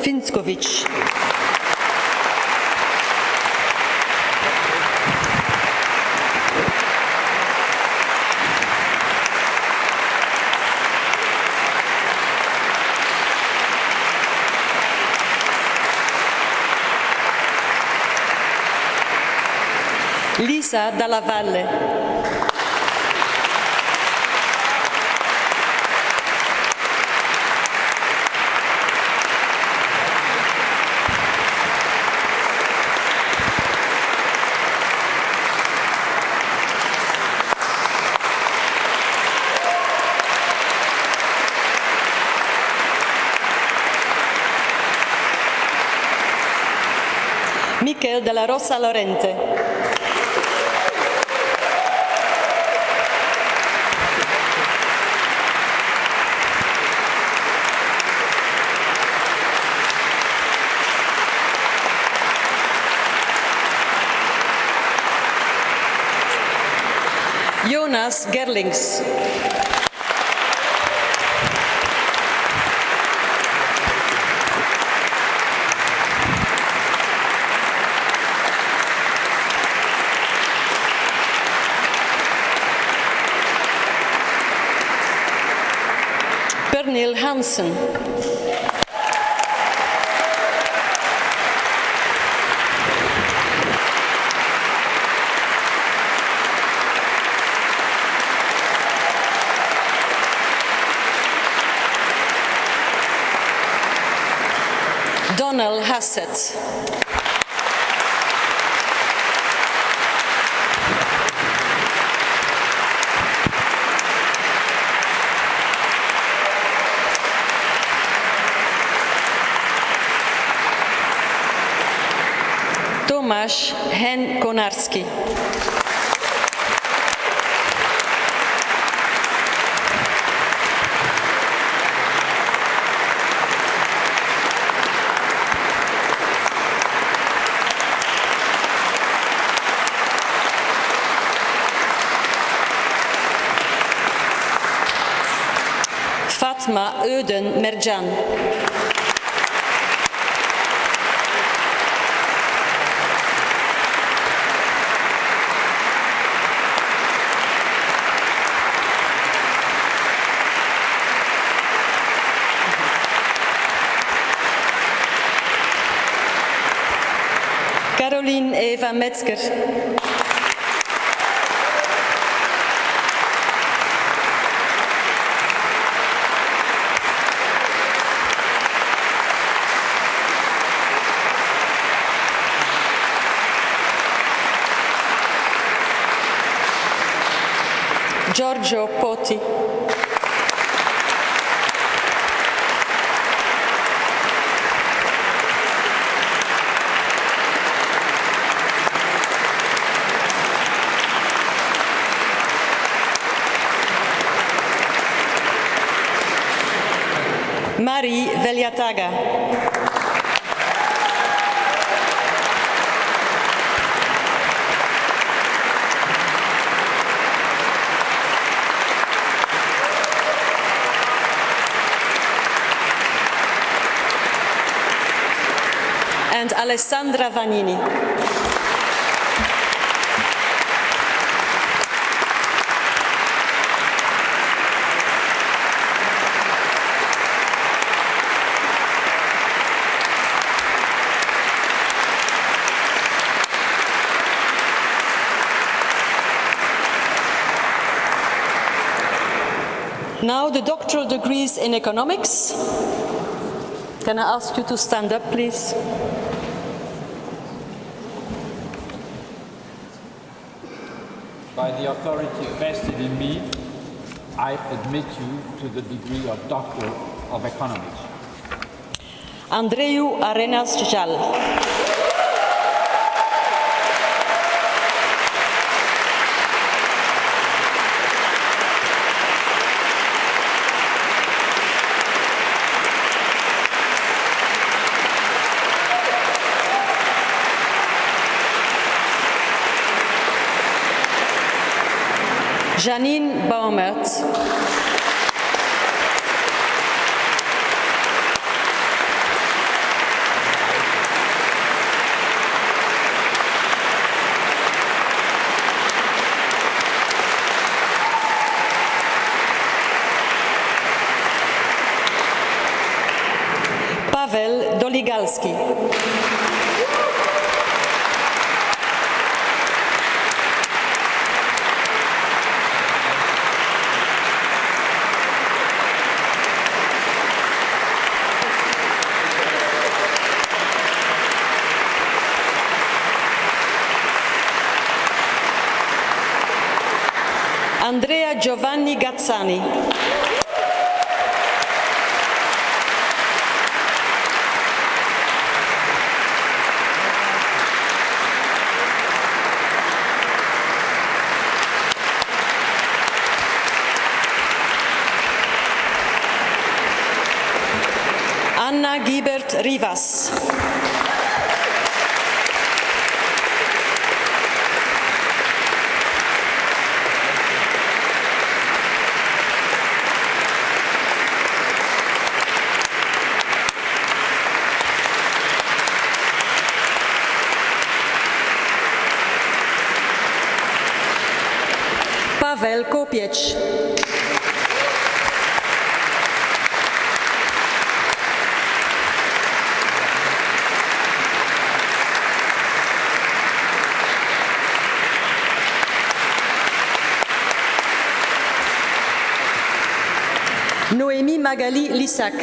Finskovic. Lisa Dalla Valle. Miquel de la Rosa Lorente. Jonas Gerlings. Pernil Hansen. Donald Hassett. Tomasz Hen Konarski. Fatma Öden Mercan. Caroline Eva Metzger. Giorgio Poti. Marie Veliataga. And Alessandra Vanini. Now the doctoral degrees in economics. Can I ask you to stand up, please? By the authority vested in me, I admit you to the degree of Doctor of Economics. Andreu Arenas Jal. Janine Baumert. Paweł Doligalski. Andrea Giovanni Gazzani. Anna Gibert Rivas. Paweł Kopiecz. Noémie Magali Lissac.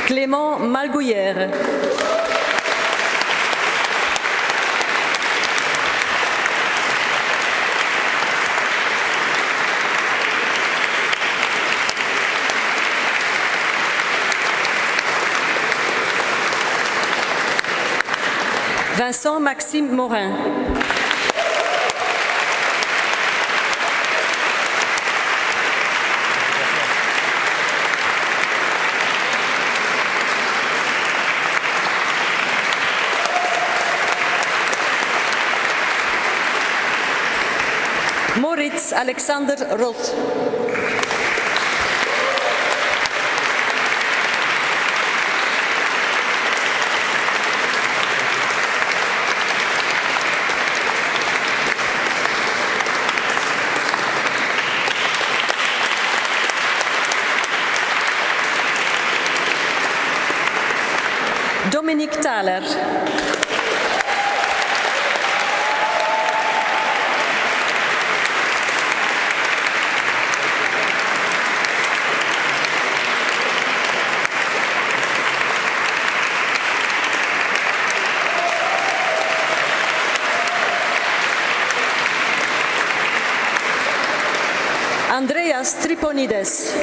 Clément Malgouillère. Vincent Maxime Morin. Moritz Alexander Roth. Dominique Thaler. Andreas Triponides.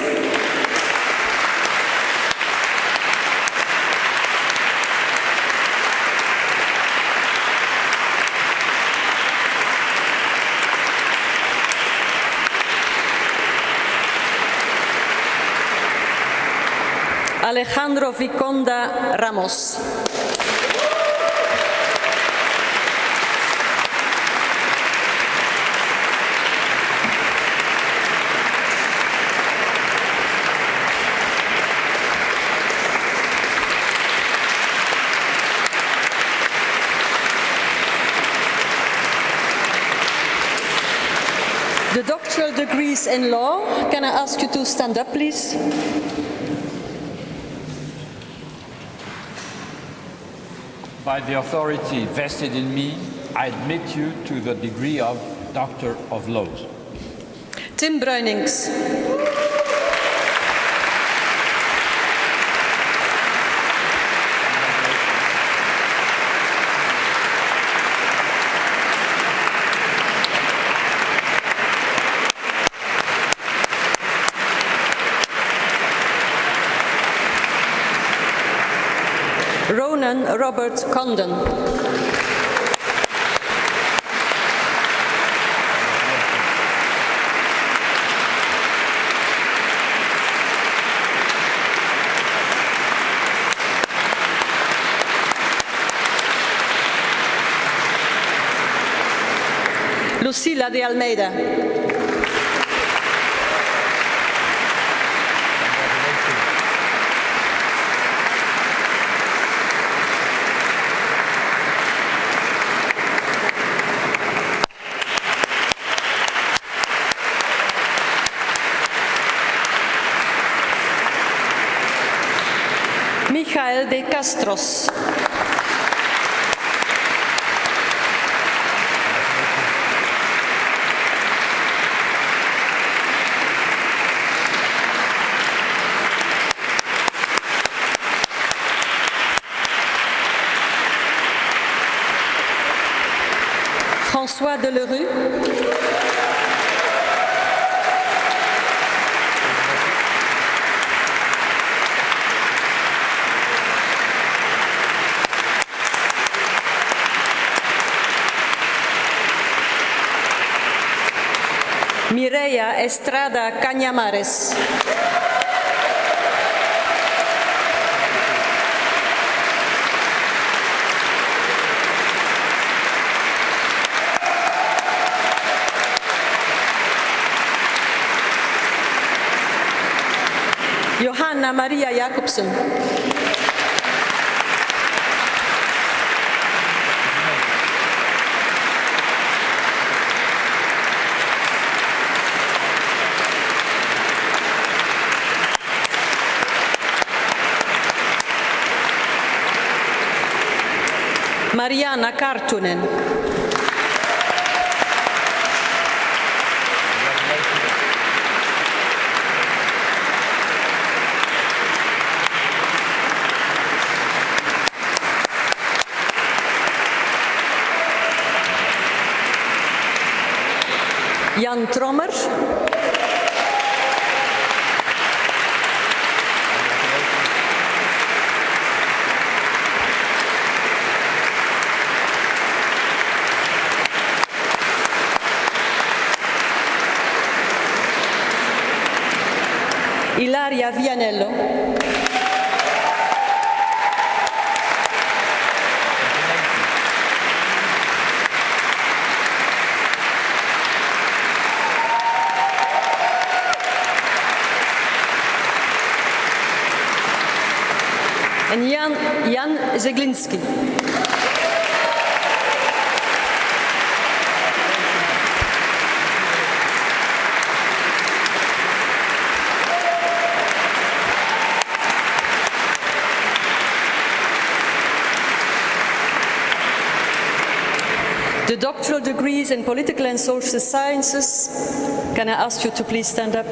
Alejandro Viconda Ramos. The doctoral degrees in law, can I ask you to stand up, please? By the authority vested in me, I admit you to the degree of Doctor of Laws. Tim Bruinings. Ronan Robert Condon. Lucila de Almeida. Michael de Castros. François Delerue. Mireia Estrada Cañamares. Johanna Maria Jacobsen. Mariana Kartunen. Jan Trommer. Ilaria Vianello. And Jan Zeglinski. The doctoral degrees in political and social sciences, can I ask you to please stand up?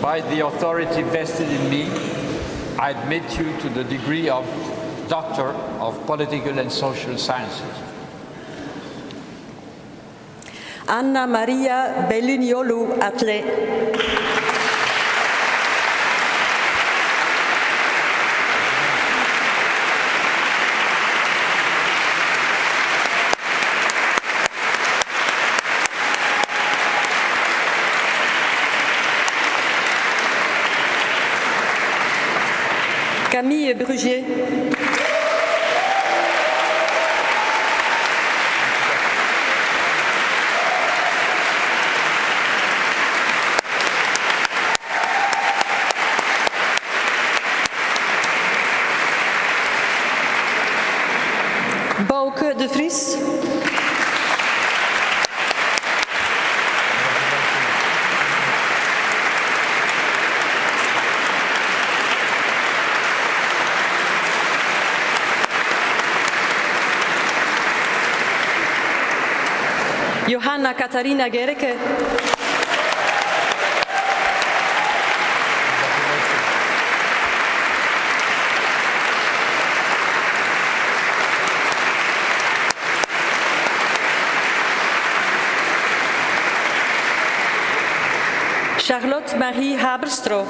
By the authority vested in me, I admit you to the degree of Doctor of Political and Social Sciences. Anna Maria Belluniolu Atle. Camille Brugier. Bouke de Vries. Johanna Katharina Gerke. Charlotte Marie Haberstro.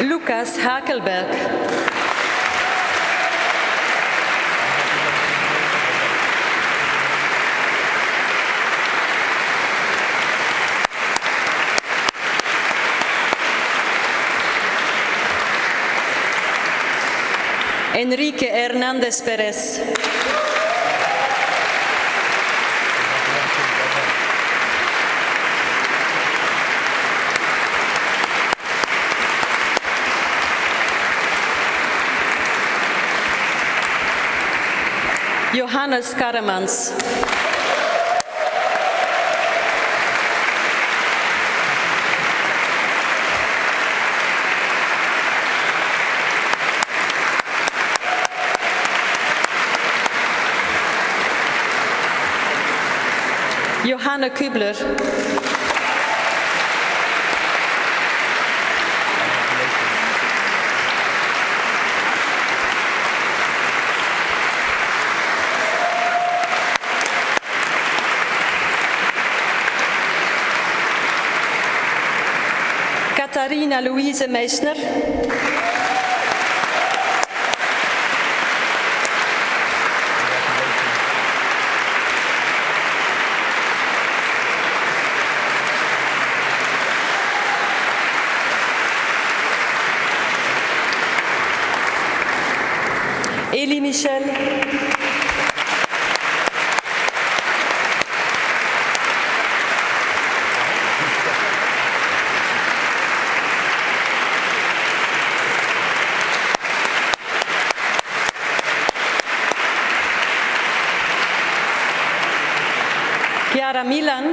Lucas Hakelberg. Enrique Hernández Pérez. Johannes Karremans. Johanne Kübler. Katharina Louise Meissner. Elie Michel. Chiara Milan.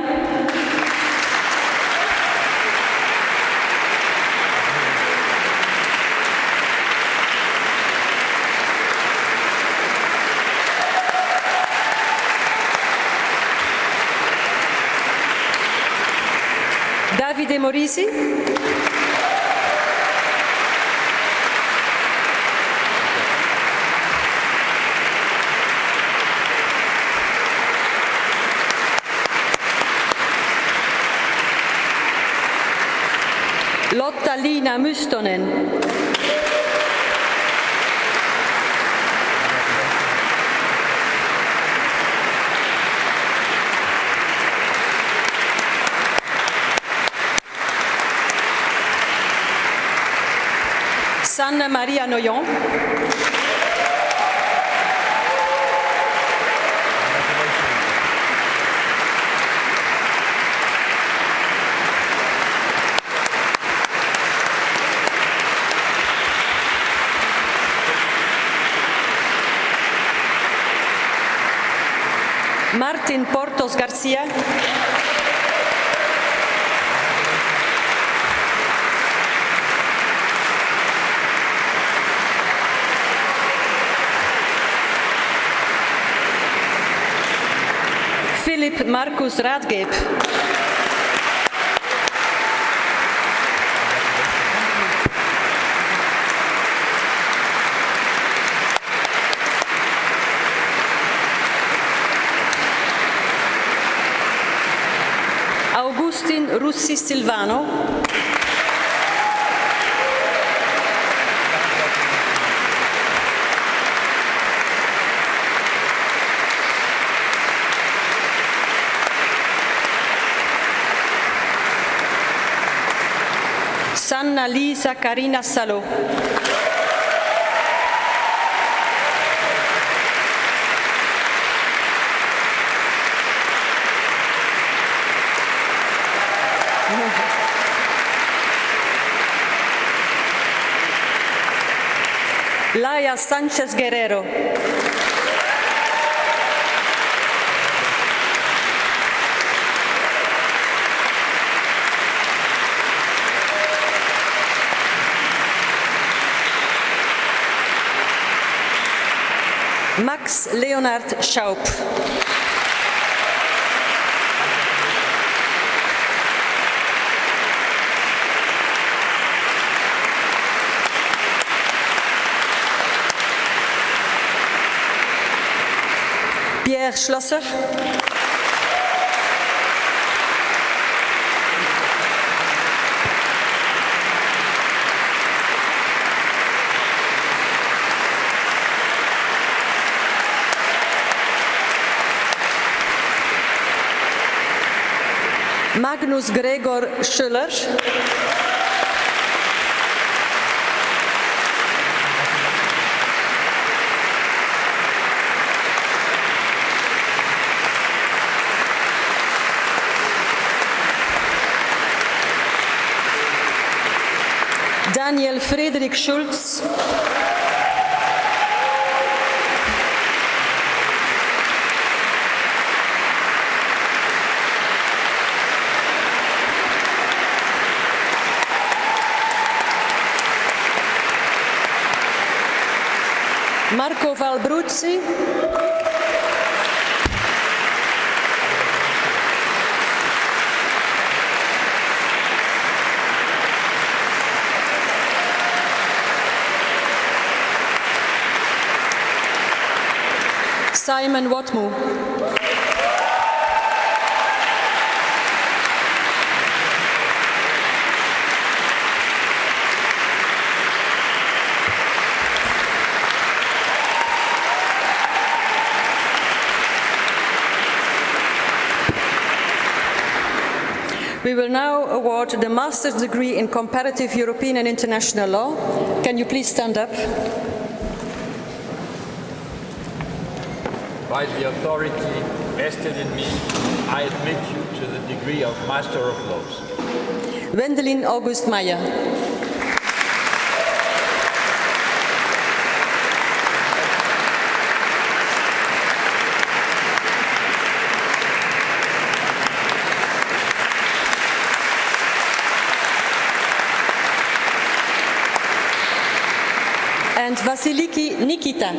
Davide Morisi. Lotta-Liina Mystonen. Sanne Maria Noyon. Martin Portos Garcia. Philip Marcus Radgeb. Augustin Russi Silvano. Sanna Lisa Carina Salò. Laia Sanchez Guerrero. Max Leonard Schaub. Pierre Schlosser. Magnus Gregor Schüller. Daniel Friedrich Schulz. Marco Valbruzzi. Simon Watmu. We will now award the master's degree in Comparative European and International Law. Can you please stand up? By the authority vested in me, I admit you to the degree of Master of Laws. Wendelin August Meyer. And Vasiliki Nikita.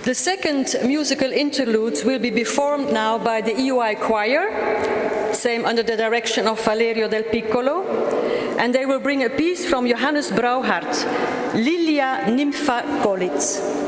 The second musical interlude will be performed now by the EUI choir, same under the direction of Valerio Del Piccolo, and they will bring a piece from Johannes Brauhart, Lilia Nympha Golitz.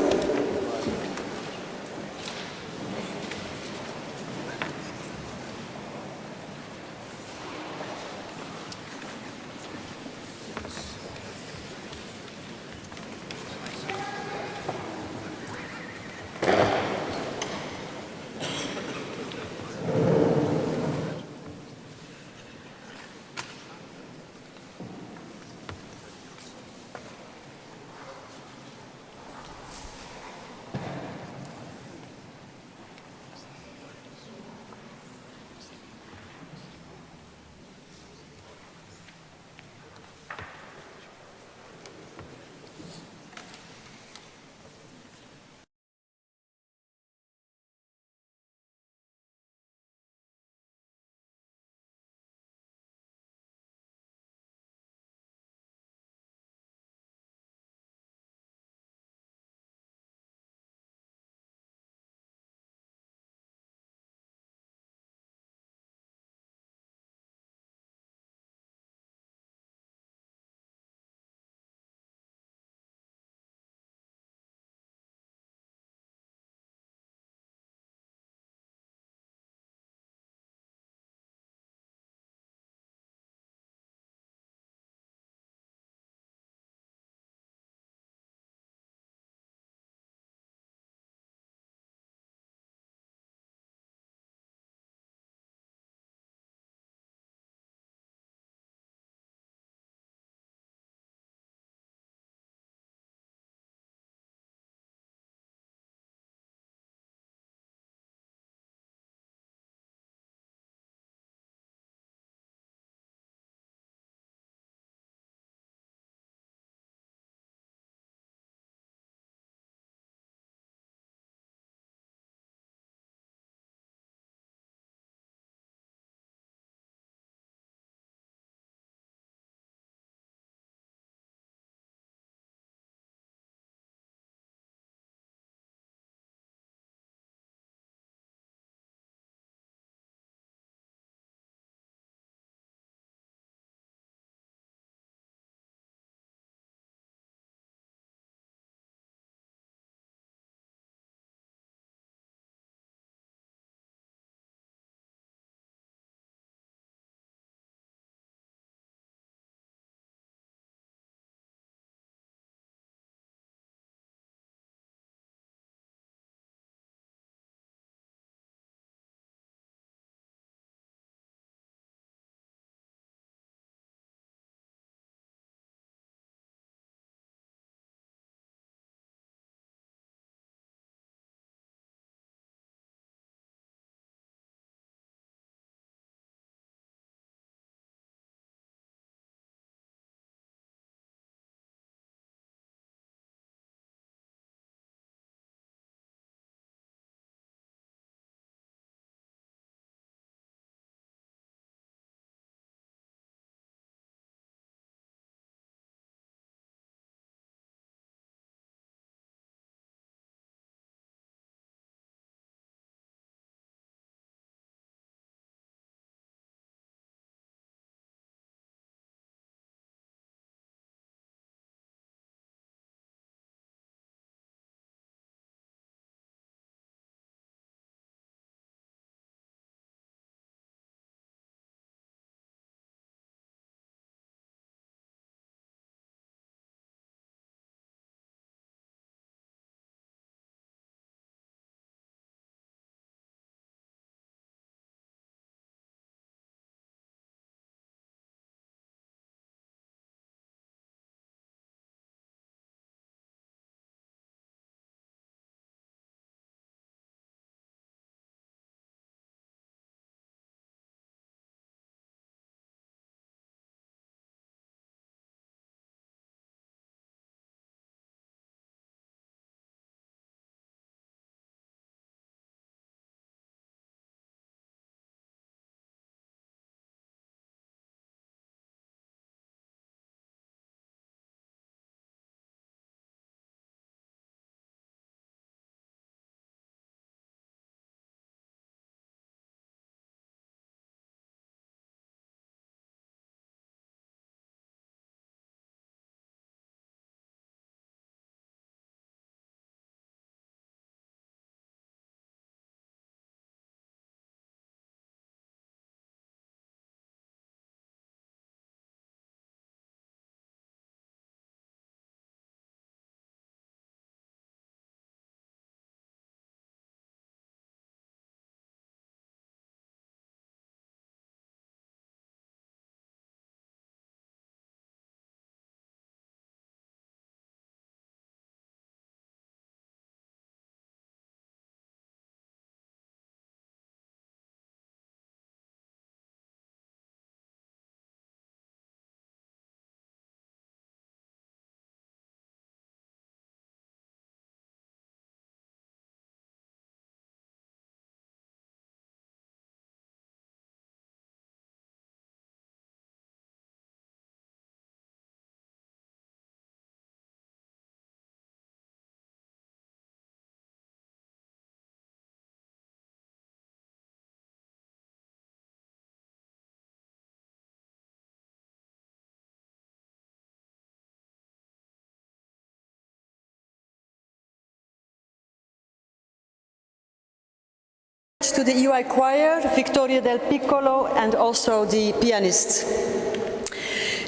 to the EUI choir, Victoria del Piccolo, and also the pianist.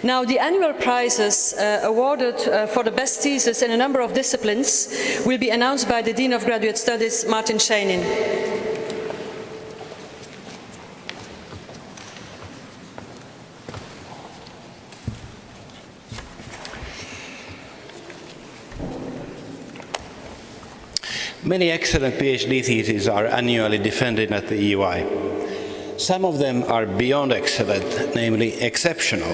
Now, the annual prizes awarded for the best thesis in a number of disciplines will be announced by the Dean of Graduate Studies, Martin Scheinin. Many excellent PhD theses are annually defended at the EUI. Some of them are beyond excellent, namely exceptional.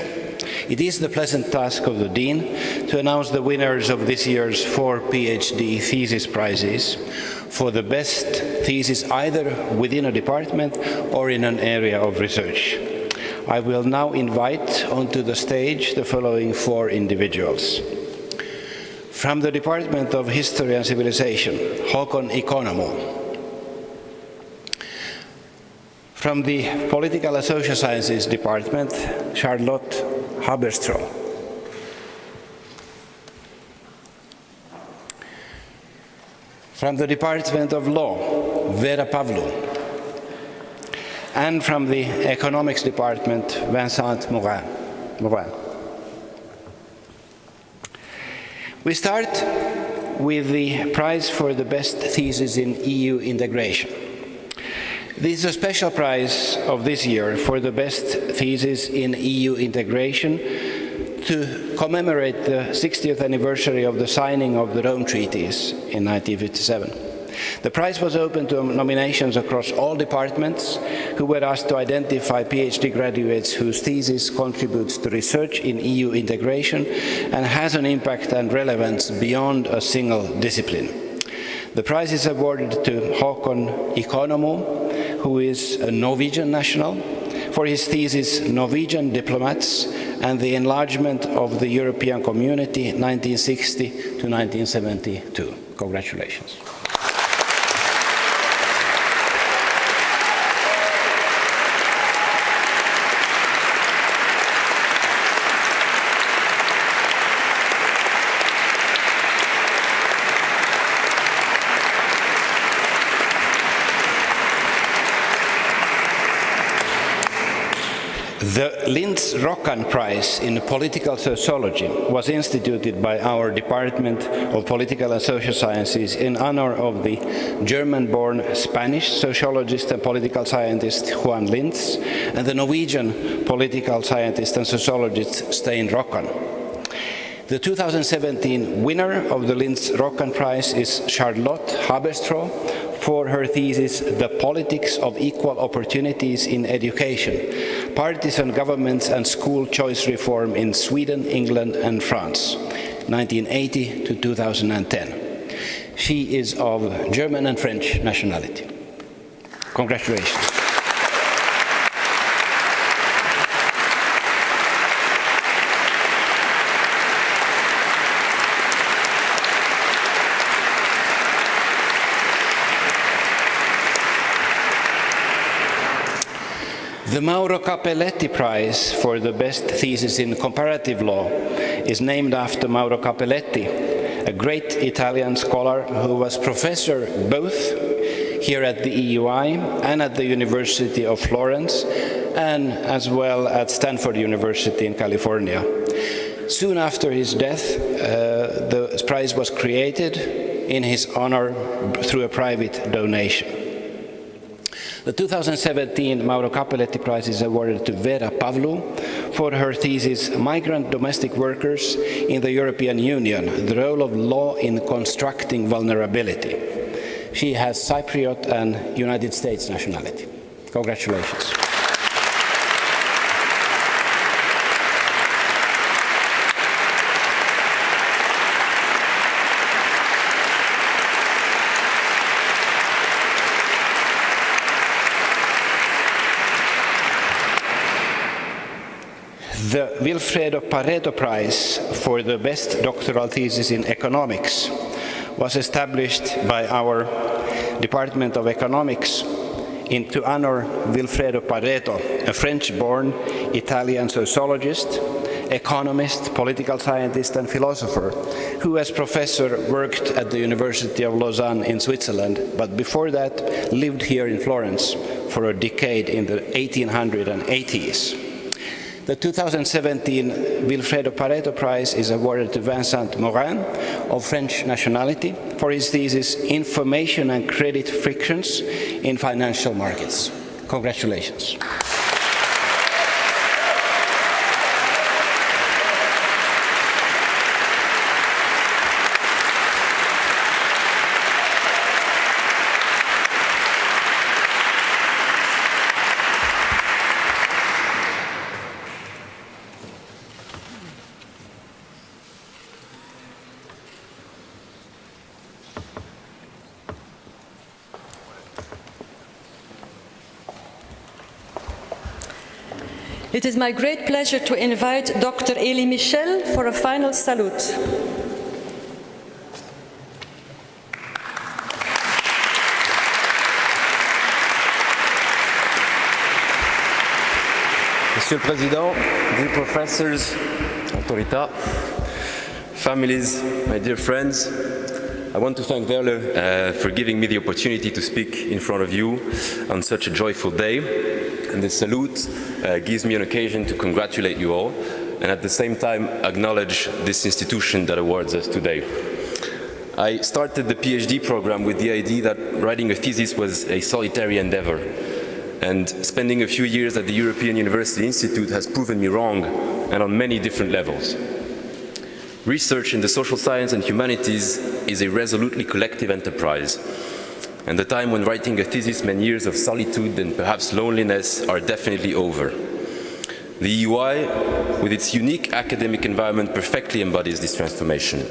It is the pleasant task of the Dean to announce the winners of this year's 4 Ph.D. Thesis Prizes for the best thesis either within a department or in an area of research. I will now invite onto the stage the following 4 individuals. From the Department of History and Civilization, Håkon Ikonomo. From the Political and Social Sciences Department, Charlotte Haberstro. From the Department of Law, Vera Pavlou. And from the Economics Department, Vincent Maurer. We start with the prize for the best thesis in EU integration. This is a special prize of this year for the best thesis in EU integration to commemorate the 60th anniversary of the signing of the Rome Treaties in 1957. The prize was open to nominations across all departments who were asked to identify PhD graduates whose thesis contributes to research in EU integration and has an impact and relevance beyond a single discipline. The prize is awarded to Håkon Ikonomo, who is a Norwegian national, for his thesis Norwegian Diplomats and the Enlargement of the European Community 1960 to 1972. Congratulations. The Linz-Rockan Prize in Political Sociology was instituted by our Department of Political and Social Sciences in honor of the German-born Spanish sociologist and political scientist Juan Linz and the Norwegian political scientist and sociologist Stein Rokkan. The 2017 winner of the Linz-Rockan Prize is Charlotte Haberstro for her thesis, The Politics of Equal Opportunities in Education, Partisan Governments and School Choice Reform in Sweden, England and France, 1980 to 2010. She is of German and French nationality. Congratulations. The Mauro Cappelletti Prize for the best thesis in comparative law is named after Mauro Cappelletti, a great Italian scholar who was professor both here at the EUI and at the University of Florence, and as well at Stanford University in California. Soon after his death, the prize was created in his honor through a private donation. The 2017 Mauro Cappelletti Prize is awarded to Vera Pavlou for her thesis, Migrant Domestic Workers in the European Union, the Role of Law in Constructing Vulnerability. She has Cypriot and United States nationality. Congratulations. The Wilfredo Pareto Prize for the best doctoral thesis in economics was established by our Department of Economics to honor Wilfredo Pareto, a French-born Italian sociologist economist, political scientist, and philosopher, who as professor worked at the University of Lausanne in Switzerland, but before that lived here in Florence for a decade in the 1880s. The 2017 Wilfredo Pareto Prize is awarded to Vincent Maurer of French nationality for his thesis, Information and Credit Frictions in Financial Markets. Congratulations. It is my great pleasure to invite Dr. Elie Michel for a final salute. Monsieur le Président, dear professors, autorita, families, my dear friends, I want to thank Werle for giving me the opportunity to speak in front of you on such a joyful day. And this salute gives me an occasion to congratulate you all and at the same time acknowledge this institution that awards us today. I started the Ph.D. program with the idea that writing a thesis was a solitary endeavor. And spending a few years at the European University Institute has proven me wrong, and on many different levels. Research in the social science and humanities is a resolutely collective enterprise. And the time when writing a thesis meant years of solitude and perhaps loneliness are definitely over. The EUI, with its unique academic environment, perfectly embodies this transformation.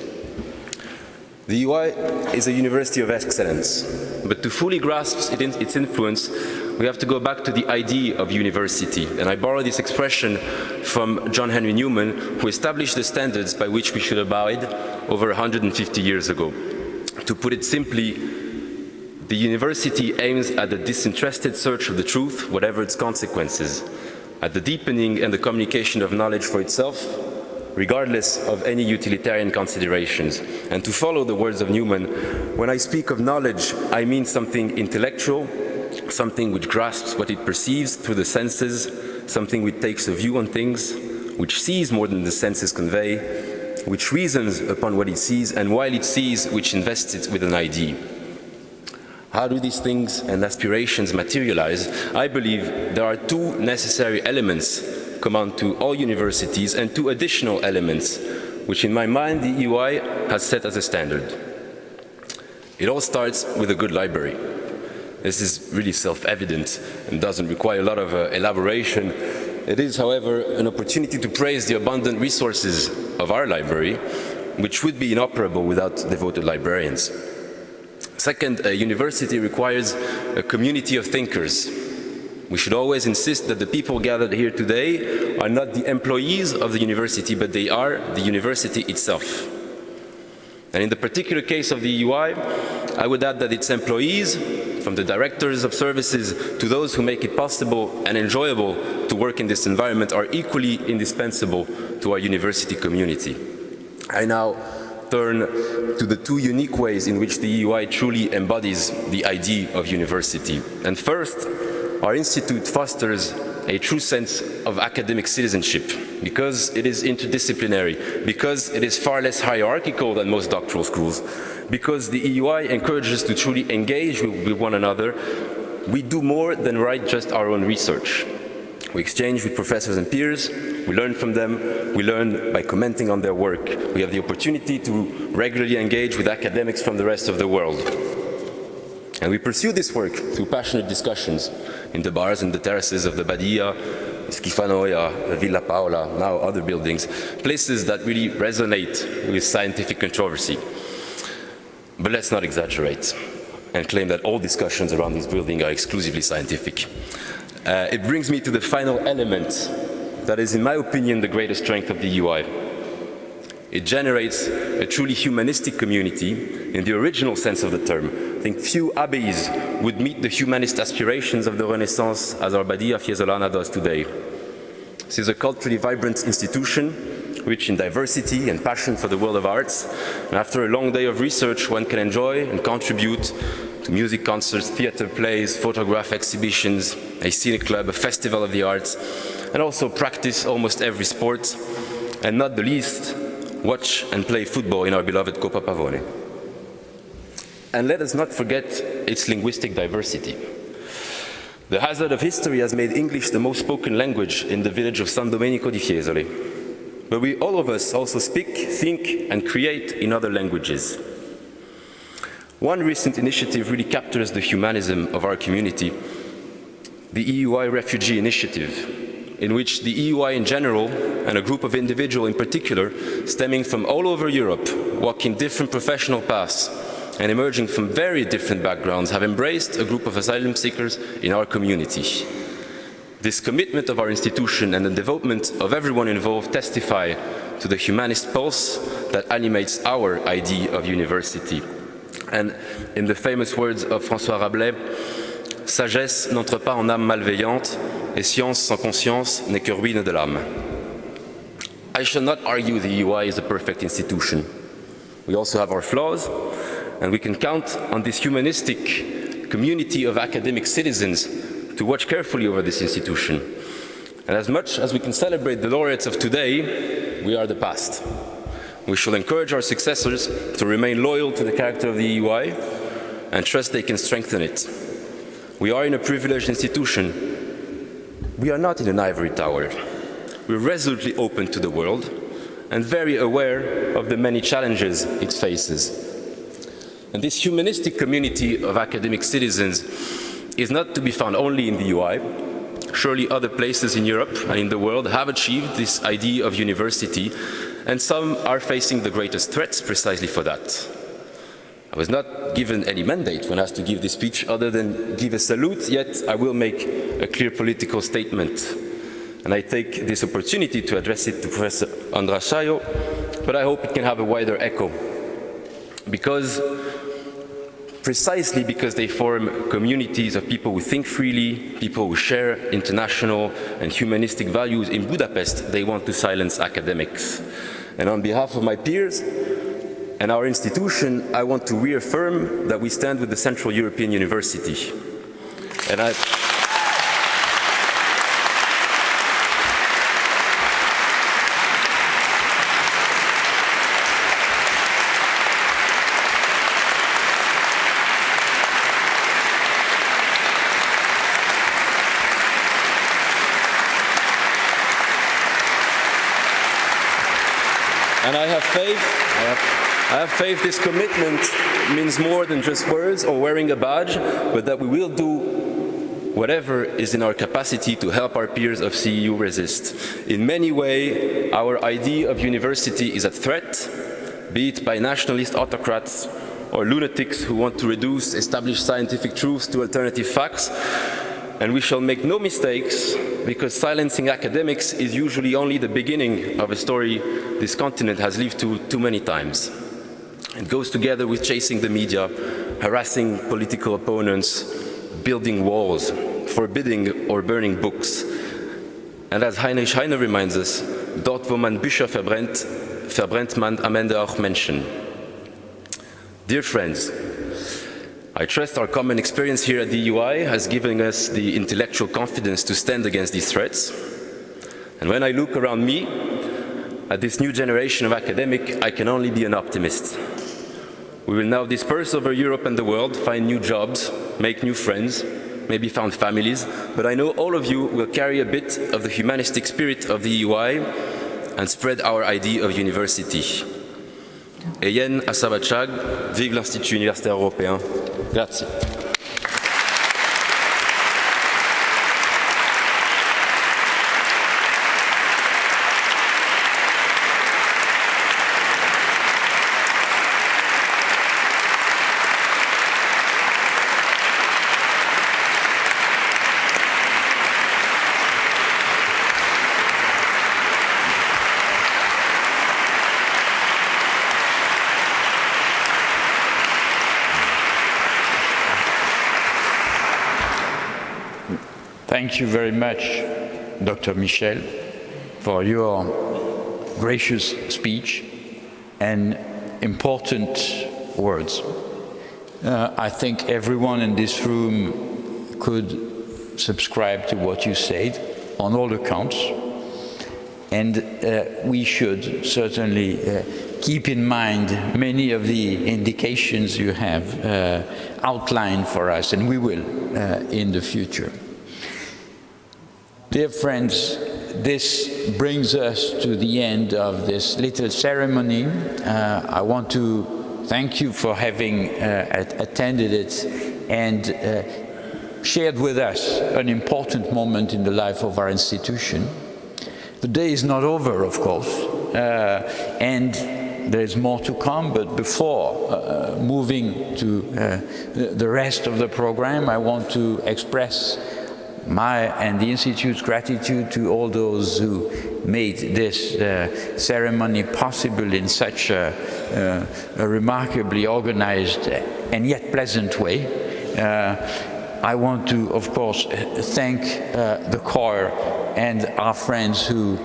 The EUI is a university of excellence, but to fully grasp its influence, we have to go back to the idea of university. And I borrow this expression from John Henry Newman, who established the standards by which we should abide over 150 years ago. To put it simply, the university aims at the disinterested search of the truth, whatever its consequences, at the deepening and the communication of knowledge for itself, regardless of any utilitarian considerations. And to follow the words of Newman, when I speak of knowledge, I mean something intellectual, something which grasps what it perceives through the senses, something which takes a view on things, which sees more than the senses convey, which reasons upon what it sees, and while it sees, which invests it with an idea. How do these things and aspirations materialize? I believe there are two necessary elements common to all universities and two additional elements, which in my mind the EUI has set as a standard. It all starts with a good library. This is really self-evident and doesn't require a lot of elaboration. It is, however, an opportunity to praise the abundant resources of our library, which would be inoperable without devoted librarians. Second, a university requires a community of thinkers. We should always insist that the people gathered here today are not the employees of the university, but they are the university itself. And in the particular case of the EUI, I would add that its employees, from the directors of services to those who make it possible and enjoyable to work in this environment, are equally indispensable to our university community. I now turn to the two unique ways in which the EUI truly embodies the idea of university. And first, our institute fosters a true sense of academic citizenship because it is interdisciplinary, because it is far less hierarchical than most doctoral schools, because the EUI encourages us to truly engage with one another. We do more than write just our own research. We exchange with professors and peers, we learn from them, we learn by commenting on their work. We have the opportunity to regularly engage with academics from the rest of the world. And we pursue this work through passionate discussions in the bars and the terraces of the Badia, Schifanoia, Villa Paola, now other buildings, places that really resonate with scientific controversy. But let's not exaggerate and claim that all discussions around this building are exclusively scientific. It brings me to the final element that is, in my opinion, the greatest strength of the EUI. It generates a truly humanistic community in the original sense of the term. I think few abbeys would meet the humanist aspirations of the Renaissance as our Badia Fiesolana does today. This is a culturally vibrant institution, rich in diversity and passion for the world of arts. And after a long day of research, one can enjoy and contribute to music concerts, theater plays, photograph exhibitions, a scenic club, a festival of the arts, and also practice almost every sport, and not the least, watch and play football in our beloved Coppa Pavone. And let us not forget its linguistic diversity. The hazard of history has made English the most spoken language in the village of San Domenico di Fiesole. But we, all of us, also speak, think, and create in other languages. One recent initiative really captures the humanism of our community, the EUI Refugee Initiative, in which the EUI in general, and a group of individuals in particular, stemming from all over Europe, walking different professional paths, and emerging from very different backgrounds, have embraced a group of asylum seekers in our community. This commitment of our institution and the devotement of everyone involved testify to the humanist pulse that animates our idea of university. And in the famous words of François Rabelais, sagesse n'entre pas en âme malveillante, et science sans conscience n'est que ruine de l'âme. I shall not argue the EUI is a perfect institution. We also have our flaws, and we can count on this humanistic community of academic citizens to watch carefully over this institution. And as much as we can celebrate the laureates of today, we are the past. We shall encourage our successors to remain loyal to the character of the EUI and trust they can strengthen it. We are in a privileged institution. We are not in an ivory tower. We're resolutely open to the world and very aware of the many challenges it faces. And this humanistic community of academic citizens is not to be found only in the EUI. Surely other places in Europe and in the world have achieved this idea of university, and some are facing the greatest threats precisely for that. I was not given any mandate when asked to give this speech other than give a salute, yet I will make a clear political statement. And I take this opportunity to address it to Professor Audra Shia, but I hope it can have a wider echo. Precisely because they form communities of people who think freely, people who share international and humanistic values in Budapest, they want to silence academics. And on behalf of my peers and our institution, I want to reaffirm that we stand with the Central European University. And I have faith this commitment means more than just words or wearing a badge, but that we will do whatever is in our capacity to help our peers of CEU resist. In many ways, our idea of university is at threat, be it by nationalist autocrats or lunatics who want to reduce established scientific truths to alternative facts. And we shall make no mistakes, because silencing academics is usually only the beginning of a story this continent has lived too many times. It goes together with chasing the media, harassing political opponents, building walls, forbidding or burning books. And as Heinrich Heine reminds us, dort wo man Bücher verbrennt, verbrennt man am Ende auch Menschen. Dear friends, I trust our common experience here at the EUI has given us the intellectual confidence to stand against these threats. And when I look around me at this new generation of academics, I can only be an optimist. We will now disperse over Europe and the world, find new jobs, make new friends, maybe found families, but I know all of you will carry a bit of the humanistic spirit of the EUI and spread our idea of university. Eyen Asavachag, vive l'Institut Universitaire Européen. Grazie. Thank you very much, Dr. Michel. for your gracious speech and important words. I think everyone in this room could subscribe to what you said on all accounts, and we should certainly keep in mind many of the indications you have outlined for us, and we will in the future. Dear friends, this brings us to the end of this little ceremony. I want to thank you for having attended it and shared with us an important moment in the life of our institution. The day is not over, of course, and there is more to come, but before moving to the rest of the program, I want to express my and the Institute's gratitude to all those who made this ceremony possible in such a remarkably organized and yet pleasant way. I want to, of course, thank the choir and our friends who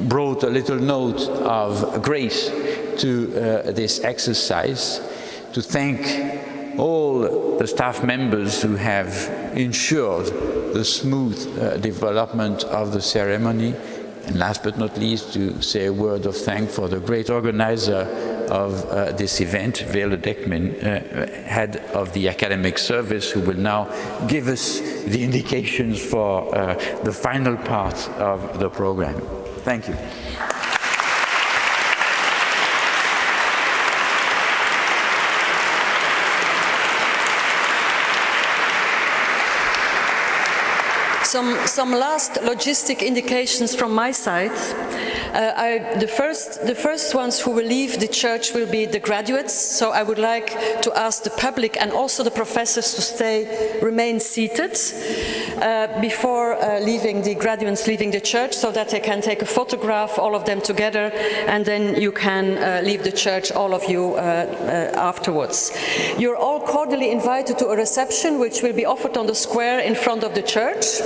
brought a little note of grace to this exercise, to thank all the staff members who have ensured the smooth development of the ceremony, and last but not least to say a word of thanks for the great organizer of this event, Veerle Dekmin, head of the academic service, who will now give us the indications for the final part of the program. Thank you. Some last logistic indications from my side. The first ones who will leave the church will be the graduates, so I would like to ask the public and also the professors to remain seated before the graduates leaving the church, so that they can take a photograph, all of them together, and then you can leave the church, all of you, afterwards. You're all cordially invited to a reception which will be offered on the square in front of the church.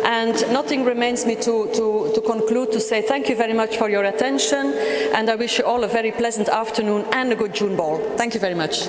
And nothing remains me to conclude to say thank you very much for your attention, and I wish you all a very pleasant afternoon and a good June ball. Thank you very much.